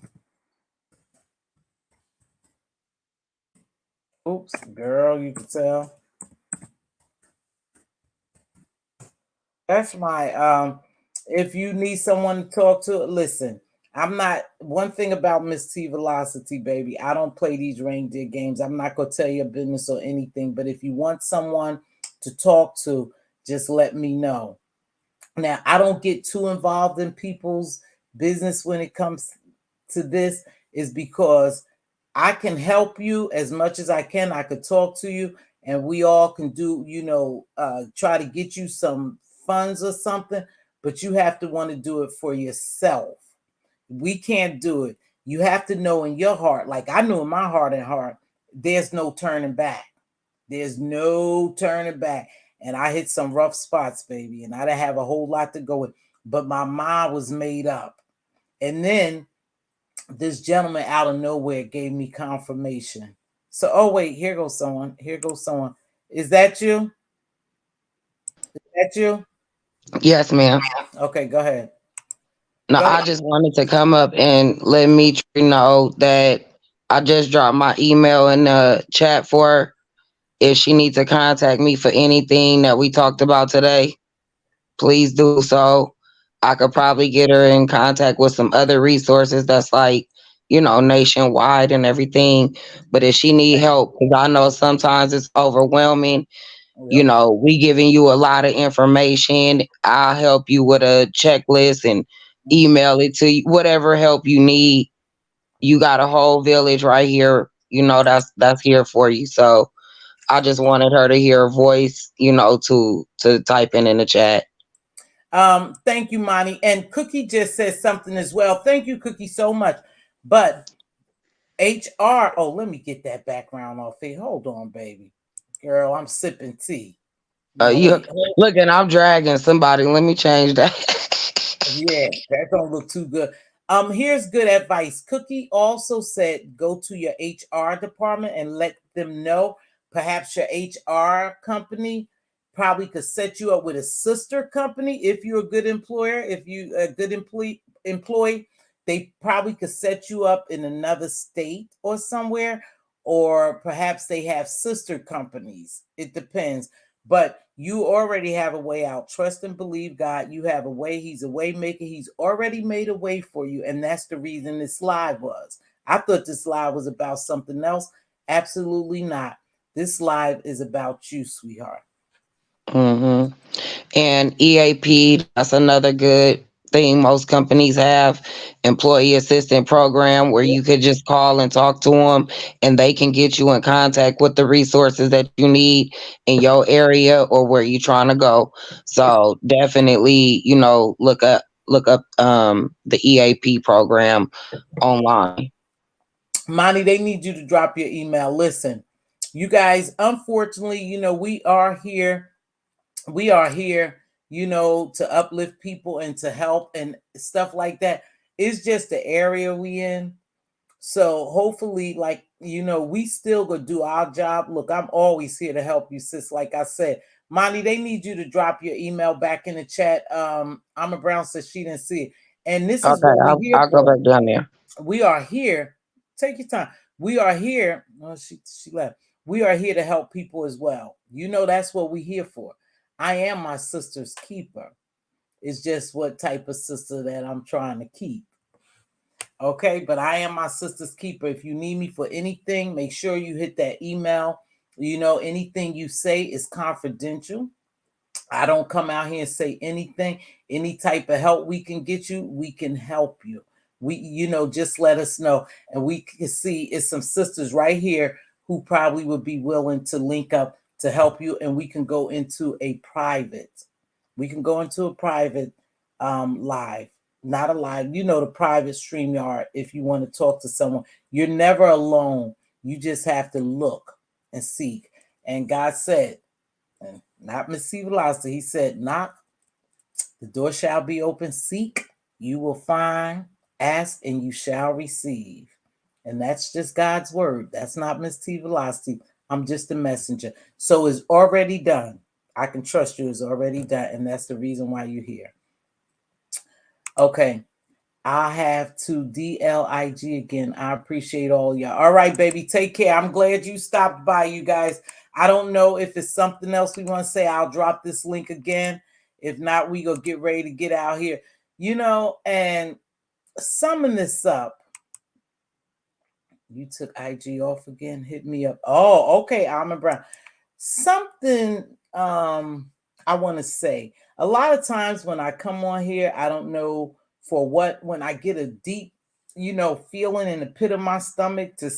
A: Oops, girl, you can tell. That's my if you need someone to talk to, listen. I'm not one thing about Mz.Teavalocity, baby. I don't play these reindeer games. I'm not gonna tell your business or anything, but if you want someone to talk to, just let me know. Now, I don't get too involved in people's business when it comes to this, is because I can help you as much as I can. I could talk to you and we all can do, try to get you some funds or something, but you have to want to do it for yourself. We can't do it. You have to know in your heart, like I knew in my heart and heart, there's no turning back. There's no turning back. And I hit some rough spots, baby, and I didn't have a whole lot to go with, but my mind was made up. And then this gentleman out of nowhere gave me confirmation. So, oh wait, here goes someone. Here goes someone. Is that you? Is that you?
B: Yes, ma'am.
A: Okay, go ahead.
B: No,
A: Go
B: I
A: ahead.
B: just wanted to come up and let me know that I just dropped my email in the chat for her. If she needs to contact me for anything that we talked about today, please do so. I could probably get her in contact with some other resources that's like, nationwide and everything. But if she need help, because I know sometimes it's overwhelming,
A: Yep.
B: we giving you a lot of information. I'll help you with a checklist and email it to you. Whatever help you need, you got a whole village right here. That's here for you. So I just wanted her to hear a voice, to type in the chat.
A: Thank you, Monty. And Cookie just said something as well. Thank you, Cookie, so much. But HR, oh, let me get that background off here. Hold on, baby. Girl, I'm sipping tea. Now
B: You
A: wait.
B: look, and I'm dragging somebody. Let me change that.
A: Yeah, that don't look too good. Here's good advice. Cookie also said go to your HR department and let them know. Perhaps your HR company probably could set you up with a sister company if you're a good employer, if you a good employee, they probably could set you up in another state or somewhere, or perhaps they have sister companies. It depends, but you already have a way out. Trust and believe God. You have a way. He's a way maker. He's already made a way for you. And that's the reason this live was. I thought this live was about something else. Absolutely not. This live is about you, sweetheart.
B: hmm And EAP, that's another good thing most companies have. Employee assistant program where you could just call and talk to them and they can get you in contact with the resources that you need in your area or where you're trying to go. So definitely, look up the EAP program online.
A: Monty, they need you to drop your email. Listen, you guys, unfortunately, we are here. We are here, to uplift people and to help and stuff like that. It's just the area we in. So hopefully, like, we still gonna do our job. Look, I'm always here to help you, sis. Like I said, Monty, they need you to drop your email back in the chat. Amma Brown says she didn't see it. And this is
B: Okay,
A: what we're here
B: I'll go
A: for.
B: back down there.
A: We are here. Take your time. We are here. Oh, she left. We are here to help people as well. That's what we're here for. I am my sister's keeper. It's just what type of sister that I'm trying to keep. Okay, but I am my sister's keeper. If you need me for anything, make sure you hit that email. Anything you say is confidential. I don't come out here and say anything. Any type of help we can get you, we can help you. Just let us know. And we can see it's some sisters right here who probably would be willing to link up to help you. And we can go into a private. We can go into a private live, not a live, the private StreamYard if you want to talk to someone. You're never alone. You just have to look and seek. And God said, and not Mz.Teavalocity. He said, knock, the door shall be open. Seek, you will find. Ask, and you shall receive. And that's just God's word. That's not Mz.Teavalocity. I'm just a messenger. So it's already done. I can trust you. It's already done. And that's the reason why you're here. Okay. I have to DLIG again. I appreciate all y'all. All right, baby. Take care. I'm glad you stopped by, you guys. I don't know if it's something else we want to say. I'll drop this link again. If not, we gonna get ready to get out here. And summing this up. You took IG off again. Hit me up. Oh, okay, Almond Brown. Something I want to say. A lot of times when I come on here, I don't know for what, when I get a deep, feeling in the pit of my stomach to,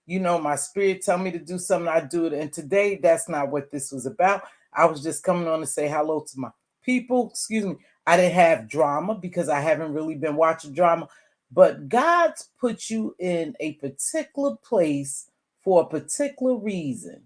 A: my spirit tell me to do something, I do it. And today, that's not what this was about. I was just coming on to say hello to my people. Excuse me. I didn't have drama because I haven't really been watching drama, but God's put you in a particular place for a particular reason.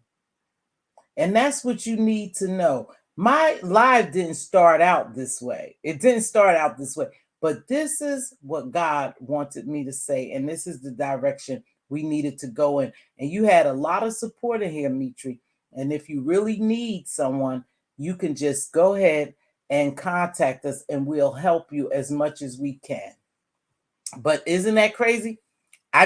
A: And that's what you need to know. My life didn't start out this way. It didn't start out this way. But this is what God wanted me to say. And this is the direction we needed to go in. And you had a lot of support in here, Mitri. And if you really need someone, you can just go ahead and contact us and we'll help you as much as we can. But isn't that crazy? I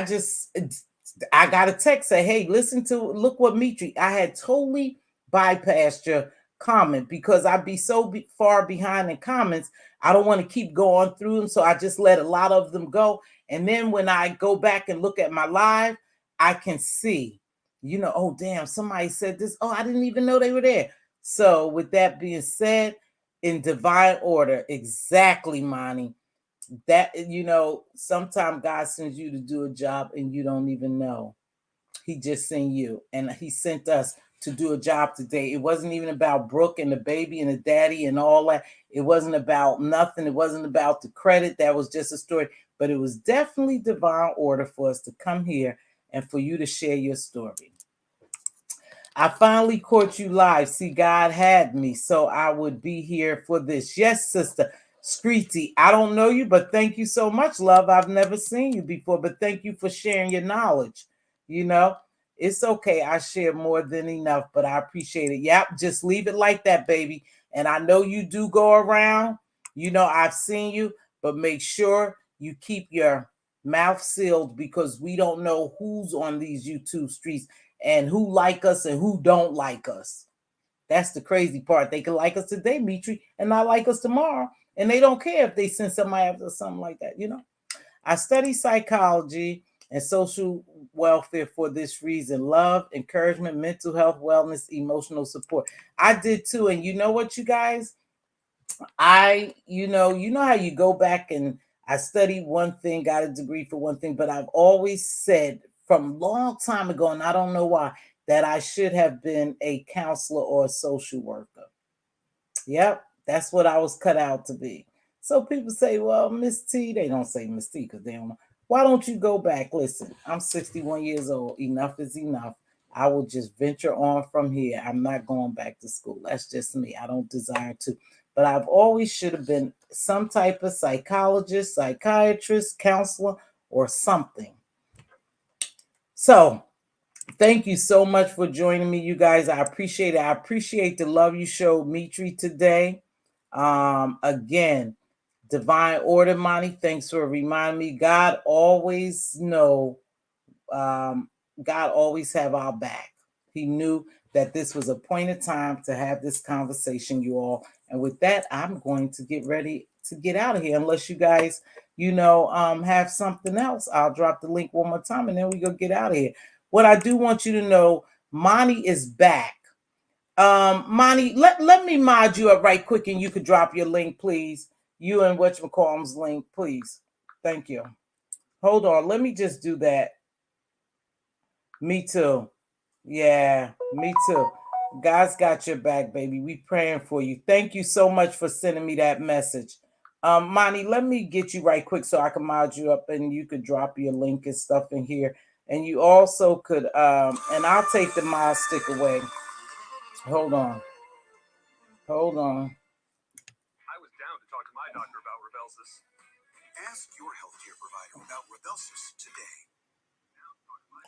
A: got a text say, hey, look what Mitri. I had totally bypassed your comment because I'd be so far behind in comments. I don't want to keep going through them. So I just let a lot of them go. And then when I go back and look at my live, I can see, oh, damn, somebody said this. Oh, I didn't even know they were there. So with that being said, in divine order, exactly, Monty, that sometimes God sends you to do a job and you don't even know. He just sent you, and he sent us to do a job today. It wasn't even about Brooke and the baby and the daddy and all that. It wasn't about nothing. It wasn't about the credit. That was just a story, but it was definitely divine order for us to come here and for you to share your story. I finally caught you live. See, God had me, so I would be here for this. Yes, sister. Screety, I don't know you, but thank you so much, love. I've never seen you before, but thank you for sharing your knowledge. It's okay. I share more than enough, but I appreciate it. Yep, just leave it like that, baby. And I know you do go around. I've seen you, but make sure you keep your mouth sealed because we don't know who's on these YouTube streets and who like us and who don't like us. That's the crazy part. They can like us today, Mitri, and not like us tomorrow. And they don't care if they send somebody after something like that, I study psychology and social welfare for this reason: love, encouragement, mental health, wellness, emotional support. I did too. And you know what, you guys? You know how you go back and I studied one thing, got a degree for one thing, but I've always said from a long time ago, and I don't know why, that I should have been a counselor or a social worker. Yep, that's what I was cut out to be. So people say, well, Miss T, they don't say Miss T because they don't know. Why don't you go back? Listen, I'm 61 years old. Enough is enough. I will just venture on from here. I'm not going back to school. That's just me. I don't desire to. But I've always should have been some type of psychologist, psychiatrist, counselor, or something. So thank you so much for joining me, you guys. I appreciate it. I appreciate the love you showed Mitri today. Again, divine order, Monty. Thanks for reminding me. God always God always have our back. He knew that this was a point of time to have this conversation, you all. And with that, I'm going to get ready to get out of here. Unless you guys, have something else, I'll drop the link one more time, and then we go get out of here. What I do want you to know, Monty is back Monty, let me mod you up right quick and you could drop your link, please. You and whatchamacallum's link, please. Thank you. Hold on. Let me just do that. Me too. Yeah, me too. God's got your back, baby. We praying for you. Thank you so much for sending me that message. Monty, let me get you right quick so I can mod you up and you could drop your link and stuff in here. And you also could and I'll take the mod stick away. Hold on. Hold on. I was down to talk to my doctor about Rybelsus. Ask your healthcare provider about Rybelsus today.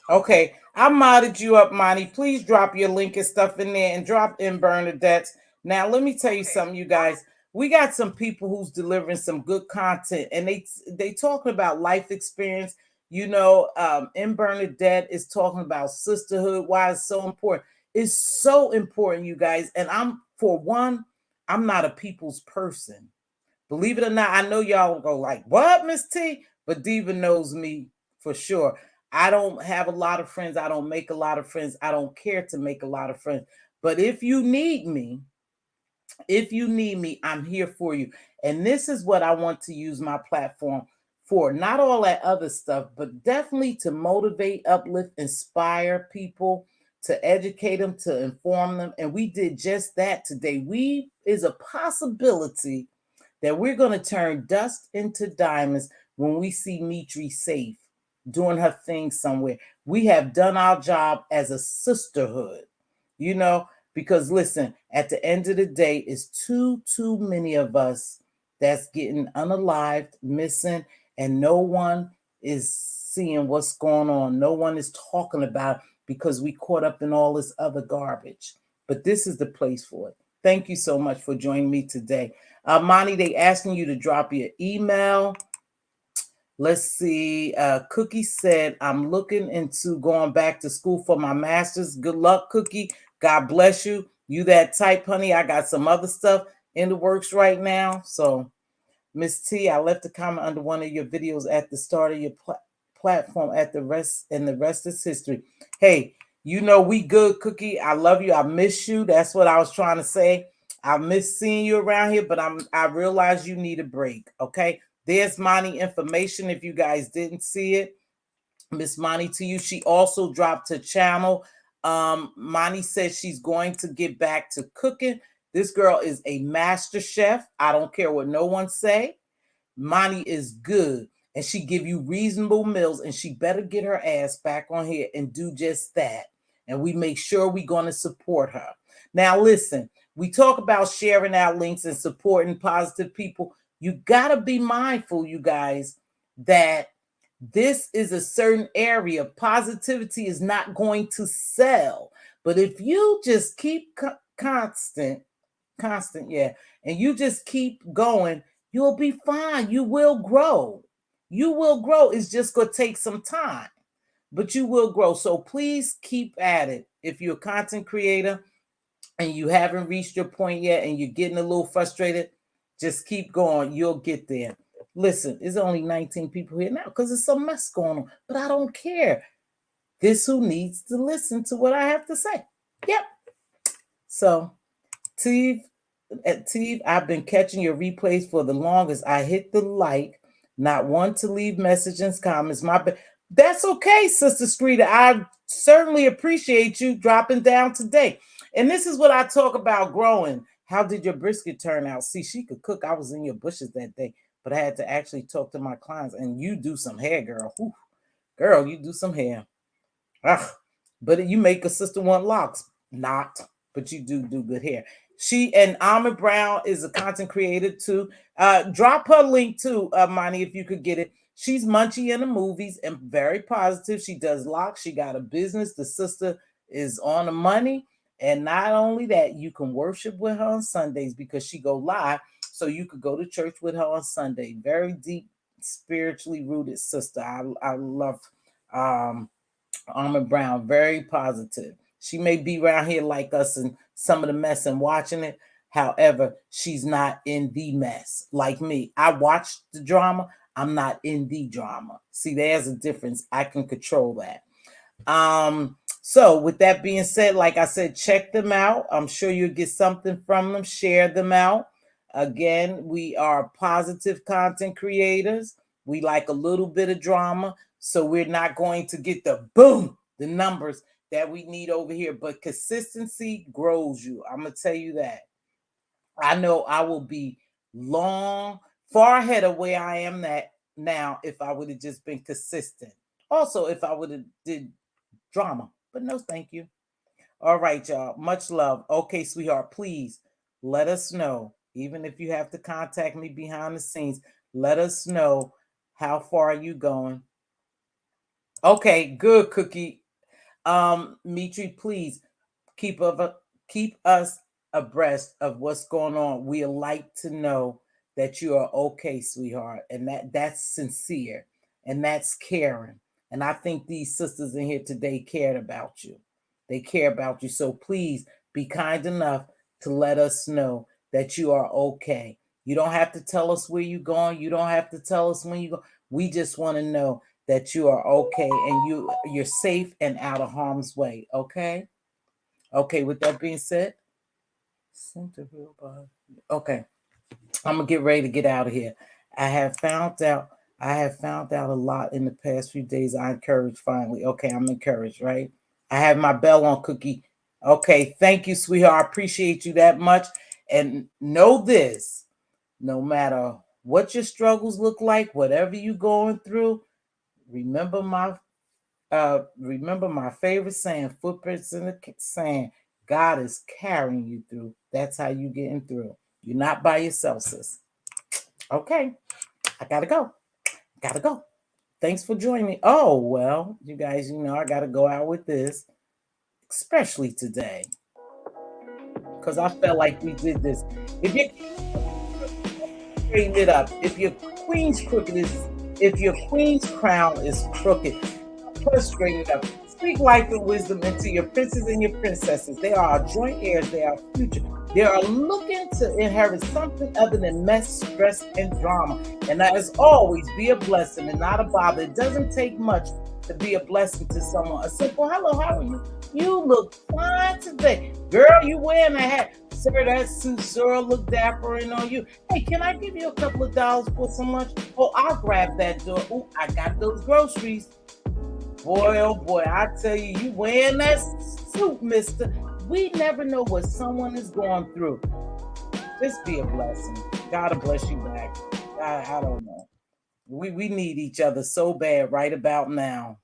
A: Okay, I modded you up, Monty. Please drop your link and stuff in there and drop in Bernadette's. Now, let me tell you something, you guys. We got some people who's delivering some good content, and they talking about life experience. You know, in Bernadette is talking about sisterhood. Why it's so important. It's so important, you guys. And I'm for one, I'm not a people's person. Believe it or not, I know y'all go like, "What, Miss T?" But Diva knows me for sure. I don't have a lot of friends. I don't make a lot of friends. I don't care to make a lot of friends. But if you need me, I'm here for you. And this is what I want to use my platform for. Not all that other stuff, but definitely to motivate, uplift, inspire people, to educate them, to inform them. And we did just that today. We is a possibility that we're going to turn dust into diamonds when we see Mitri safe doing her thing somewhere. We have done our job as a sisterhood, you know, because listen, at the end of the day, it's too many of us that's getting unalived, missing, and no one is seeing what's going on. No one is talking about it because we caught up in all this other garbage. But this is the place for it. Thank you so much for joining me today. Monty, they asking you to drop your email. Let's see. Cookie said, I'm looking into going back to school for my master's. Good luck, Cookie. God bless you. You that type, honey. I got some other stuff in the works right now. So, Miss T, I left a comment under one of your videos at the start of your platform at the rest, and the rest is history. Hey, you know we good, Cookie. I love you. I miss you. That's what I was trying to say. I miss seeing you around here, but I realize you need a break. Okay. There's Monty information if you guys didn't see it. Miss Monty to you. She also dropped her channel. Monty says she's going to get back to cooking. This girl is a master chef. I don't care what no one say. Monty is good, and she give you reasonable meals, and she better get her ass back on here and do just that. And we make sure we're going to support her. Now, listen, we talk about sharing our links and supporting positive people. You got to be mindful, you guys, that this is a certain area. Positivity is not going to sell. But if you just keep constant, yeah, and you just keep going, you'll be fine. You will grow. You will grow. It's just going to take some time, but you will grow. So please keep at it. If you're a content creator and you haven't reached your point yet and you're getting a little frustrated, just keep going. You'll get there. Listen, there's only 19 people here now because there's some mess going on, but I don't care. This who needs to listen to what I have to say. Yep. So, Steve, I've been catching your replays for the longest. I hit the like, not one to leave messages, comments. That's okay, Sister Streeter. I certainly appreciate you dropping down today. And this is what I talk about growing. How did your brisket turn out? See, she could cook. I was in your bushes that day, but I had to actually talk to my clients. And you do some hair, girl. Whew. Girl, you do some hair. Ugh. But you make a sister want locks. Not, but you do good hair. She and Almond Brown is a content creator too. Drop her link too, Monty, if you could get it. She's munchy in the movies and very positive. She does locks. She got a business. The sister is on the money. And not only that, you can worship with her on Sundays because she go live. So you could go to church with her on Sunday. Very deep, spiritually rooted sister. I love Almond Brown, very positive. She may be around here like us and some of the mess and watching it. However, she's not in the mess like me. I watch the drama. I'm not in the drama. See, there's a difference. I can control that. So, with that being said, like I said, check them out. I'm sure you'll get something from them. Share them out. Again, we are positive content creators. We like a little bit of drama. So, we're not going to get the boom, the numbers that we need over here. But consistency grows you. I'm going to tell you that. I know I will be long, far ahead of where I am that now if I would have just been consistent. Also, if I would have did drama. But no, thank you. All right, y'all. Much love. Okay, sweetheart, please let us know. Even if you have to contact me behind the scenes, let us know how far are you going. Okay, good, Cookie. Mitri, please keep of keep us abreast of what's going on. We like to know that you are okay, sweetheart, and that's sincere and that's caring. And I think these sisters in here today cared about you. They care about you. So please be kind enough to let us know that you are okay. You don't have to tell us where you're going. You don't have to tell us when you go. We just want to know that you are okay and you're safe and out of harm's way. Okay. Okay, with that being said, okay, I'm gonna get ready to get out of here. I have found out I have found out a lot in the past few days. I encouraged finally. Okay, I'm encouraged, right? I have my bell on, Cookie. Okay, thank you, sweetheart. I appreciate you that much. And know this, no matter what your struggles look like, whatever you're going through, remember my favorite saying, footprints in the sand. God is carrying you through. That's how you getting through. You're not by yourself, sis. Okay, I gotta go. Gotta go. Thanks for joining me. Oh, well, you guys, I gotta go out with this, especially today, because I felt like we did this. If you straighten it up, if your queen's crown is crooked, frustrated up. Speak life and wisdom into your princes and your princesses. They are our joint heirs. They are future. They are looking to inherit something other than mess, stress, and drama. And that is always be a blessing and not a bother. It doesn't take much to be a blessing to someone. A simple hello, how are you? You look fine today. Girl, you wearing a hat. Sir, that suit sure look dapper and on you. Hey, can I give you a couple of dollars for some lunch? Oh, I'll grab that door. Oh, I got those groceries. Boy, oh boy, I tell you, you wearing that suit, mister. We never know what someone is going through. Just be a blessing. God will bless you back. I don't know. We need each other so bad right about now.